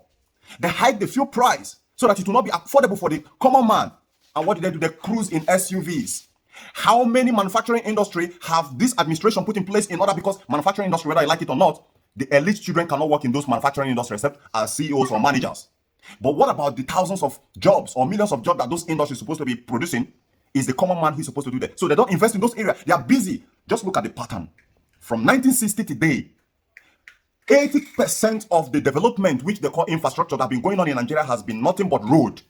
Speaker 1: They hike the fuel price so that it will not be affordable for the common man. And what do? They cruise in SUVs. How many manufacturing industry have this administration put in place in order, because manufacturing industry, whether I like it or not, the elite children cannot work in those manufacturing industries except as CEOs or managers. But what about the thousands of jobs or millions of jobs that those industries are supposed to be producing? Is the common man who's supposed to do that. So they don't invest in those areas. They are busy. Just look at the pattern. From 1960 today, 80% of the development which they call infrastructure that have been going on in Nigeria has been nothing but road.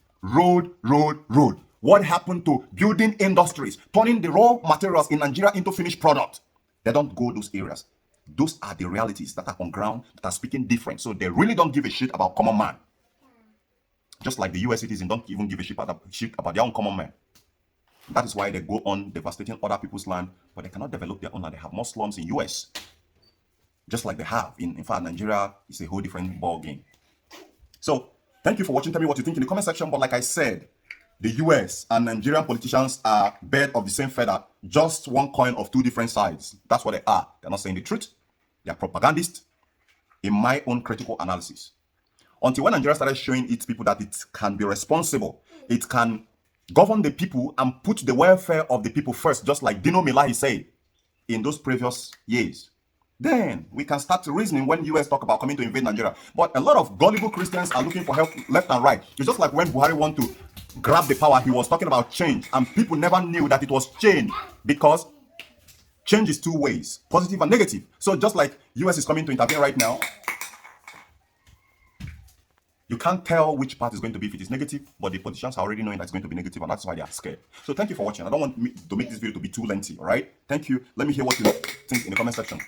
Speaker 1: What happened to building industries, turning the raw materials in Nigeria into finished product? They don't go those areas. Those are the realities that are on ground, that are speaking different. So they really don't give a shit about common man. Just like the US citizens don't even give a shit about their own common man. That is why they go on devastating other people's land, but they cannot develop their own land. They have more slums in US. Just like they have in fact, Nigeria is a whole different ball game. So thank you for watching. Tell me what you think in the comment section. But like I said, the US and Nigerian politicians are birds of the same feather, just one coin of two different sides. That's what they are. They're not saying the truth. They are propagandists, in my own critical analysis. Until when Nigeria started showing its people that it can be responsible, it can govern the people and put the welfare of the people first, just like Dino Melahi said in those previous years, then we can start reasoning when US talk about coming to invade Nigeria. But a lot of gullible Christians are looking for help left and right. It's just like when Buhari wanted to grab the power, he was talking about change, and people never knew that it was change, because change is two ways, positive and negative. So just like US is coming to intervene right now, you can't tell which part is going to be if it is negative, but the politicians are already knowing that it's going to be negative, and that's why they are scared. So thank you for watching. I don't want to make this video to be too lengthy, all right? Thank you. Let me hear what you think in the comment section.